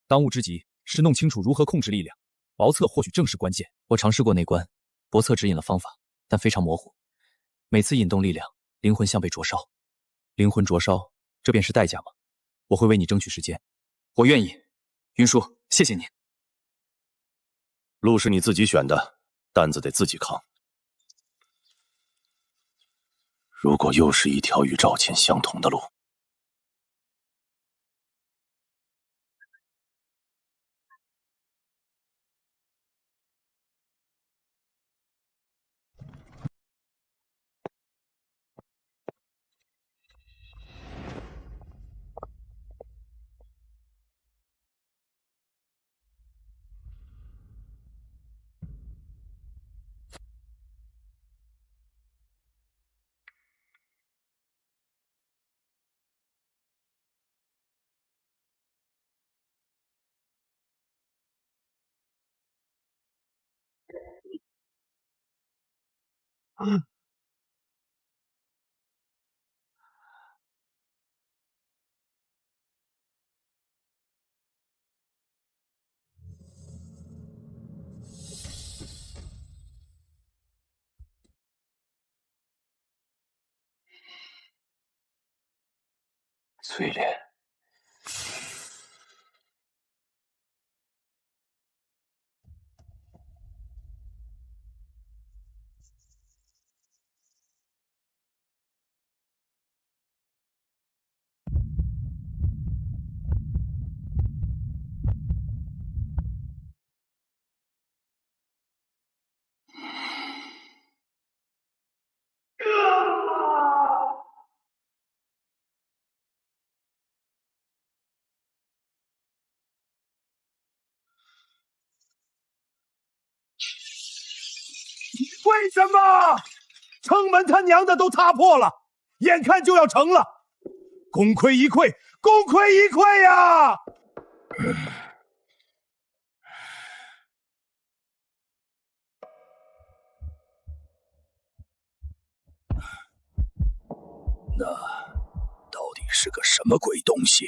当务之急是弄清楚如何控制力量，薄策或许正是关键。我尝试过内观，薄策指引了方法，但非常模糊。每次引动力量，灵魂像被灼烧。灵魂灼烧，这便是代价吗？我会为你争取时间。我愿意，云叔，谢谢你。路是你自己选的，担子得自己扛。如果又是一条与赵简相同的路，淬炼。为什么？城门他娘的都踏破了，眼看就要成了，功亏一篑，功亏一篑呀！那到底是个什么鬼东西？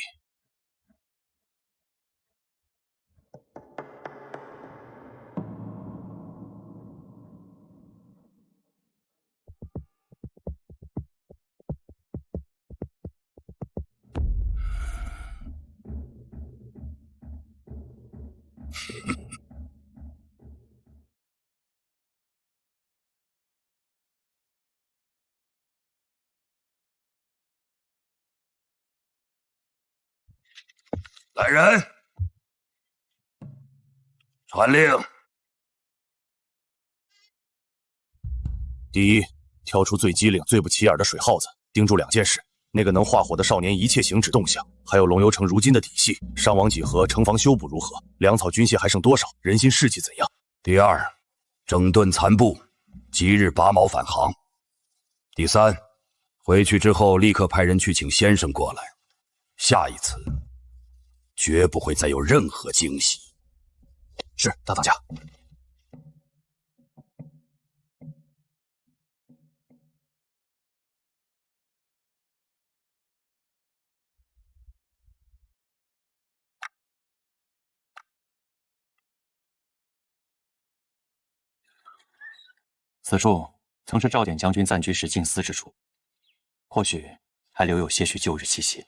来人，传令。第一，挑出最机灵、最不起眼的水耗子，盯住2件事：那个能化火的少年一切行止动向，还有龙游城如今的底细，伤亡几何，城防修补如何，粮草军械还剩多少，人心士气怎样。第二，整顿残部，即日拔毛返航。第三，回去之后立刻派人去请先生过来。下一次绝不会再有任何惊喜。是，大当家。此处曾是赵典将军暂居时静思之处，或许还留有些许旧日气息。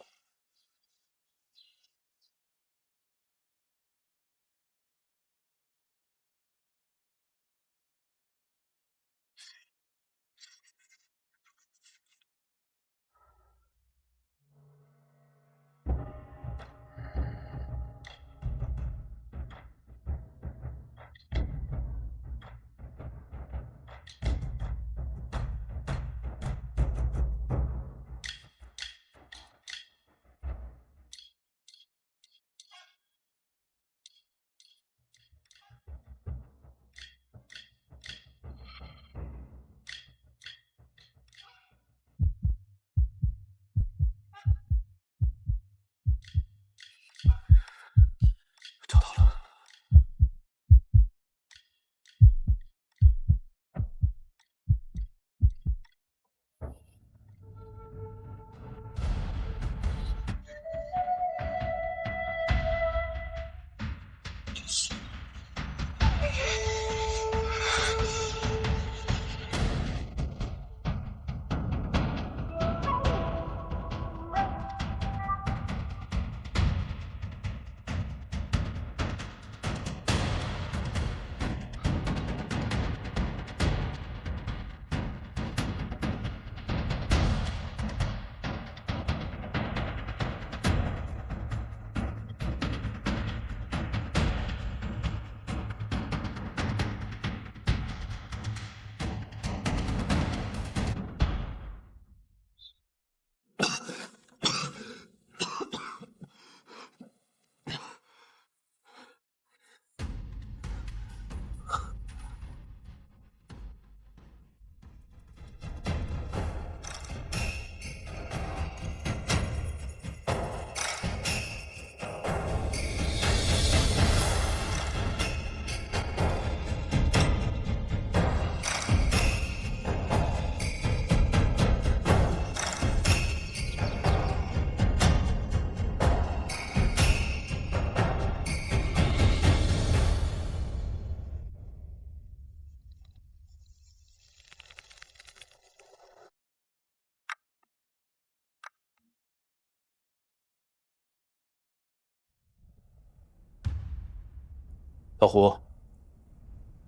老胡，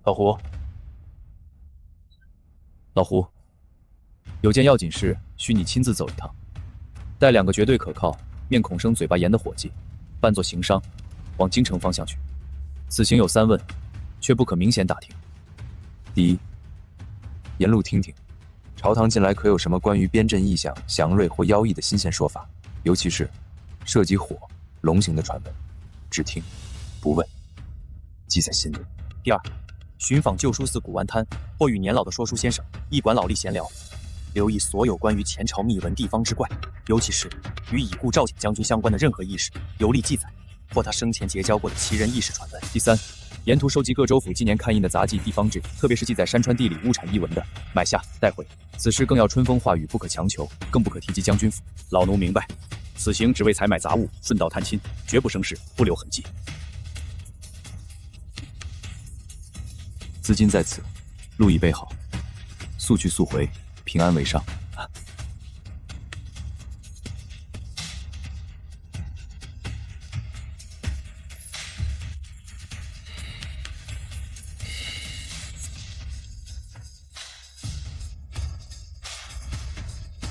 老胡，老胡，有件要紧事需你亲自走一趟，带2个绝对可靠、面孔生嘴巴严的伙计，扮作行商，往京城方向去。此行有3问，却不可明显打听。第一，沿路听听，朝堂近来可有什么关于边镇异象、祥瑞或妖异的新鲜说法，尤其是涉及火、龙形的传闻，只听不问，记在心里。第二，寻访旧书寺古玩摊，或与年老的说书先生一馆老吏闲聊，留意所有关于前朝秘闻、地方之怪，尤其是与已故赵景将军相关的任何轶事，游历记载，或他生前结交过的奇人异事传闻。第三，沿途收集各州府纪年刊印的杂记、地方志，特别是记载山川地理、物产异闻的，买下带回。此事更要春风化雨，不可强求，更不可提及将军府。老奴明白，此行只为采买杂物，顺道探亲，绝不生事，不留痕迹。资金在此，路已备好，速去速回，平安为上。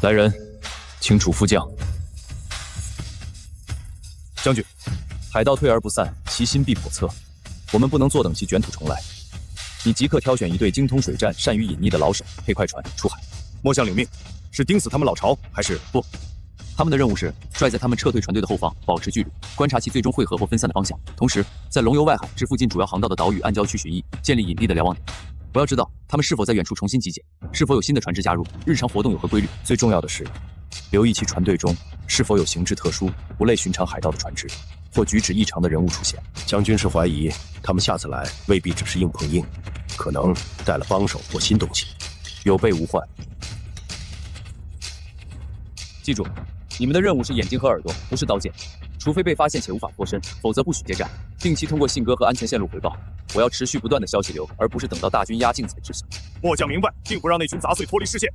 来人，请处副将。将军，海盗退而不散，其心必叵测，我们不能坐等其卷土重来。你即刻挑选一队精通水战、善于隐匿的老手，配快船出海。末将领命。是盯死他们老巢，还是不？他们的任务是拽在他们撤退船队的后方，保持距离，观察其最终汇合或分散的方向。同时，在龙游外海至附近主要航道的岛屿暗礁区巡弋，建立隐蔽的瞭望点。我要知道他们是否在远处重新集结，是否有新的船只加入，日常活动有何规律。最重要的是，留意其船队中是否有形制特殊、不类寻常海盗的船只，或举止异常的人物出现。将军是怀疑他们下次来未必只是硬碰硬，可能带了帮手或新东西，有备无患。记住，你们的任务是眼睛和耳朵，不是刀剑。除非被发现且无法脱身，否则不许接战。定期通过信鸽和安全线路回报。我要持续不断的消息流，而不是等到大军压境才知晓。末将明白，定不让那群杂碎脱离视线。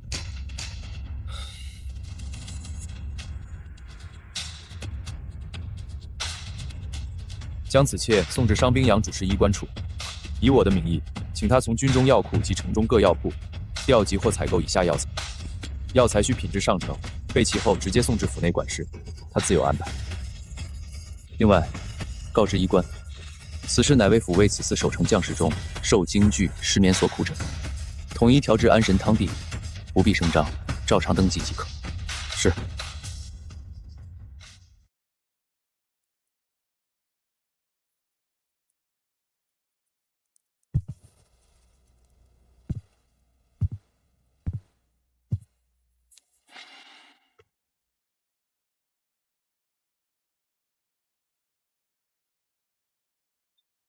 将此妾送至伤兵养主事衣冠处，以我的名义，请他从军中药库及城中各药铺调集或采购以下药材。药材需品质上乘，备齐后直接送至府内管事，他自有安排。另外，告知医官，此事乃为抚慰此次守城将士中受惊惧、失眠所苦者，统一调制安神汤地，不必声张，照常登记即可。是。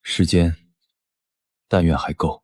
时间，但愿还够。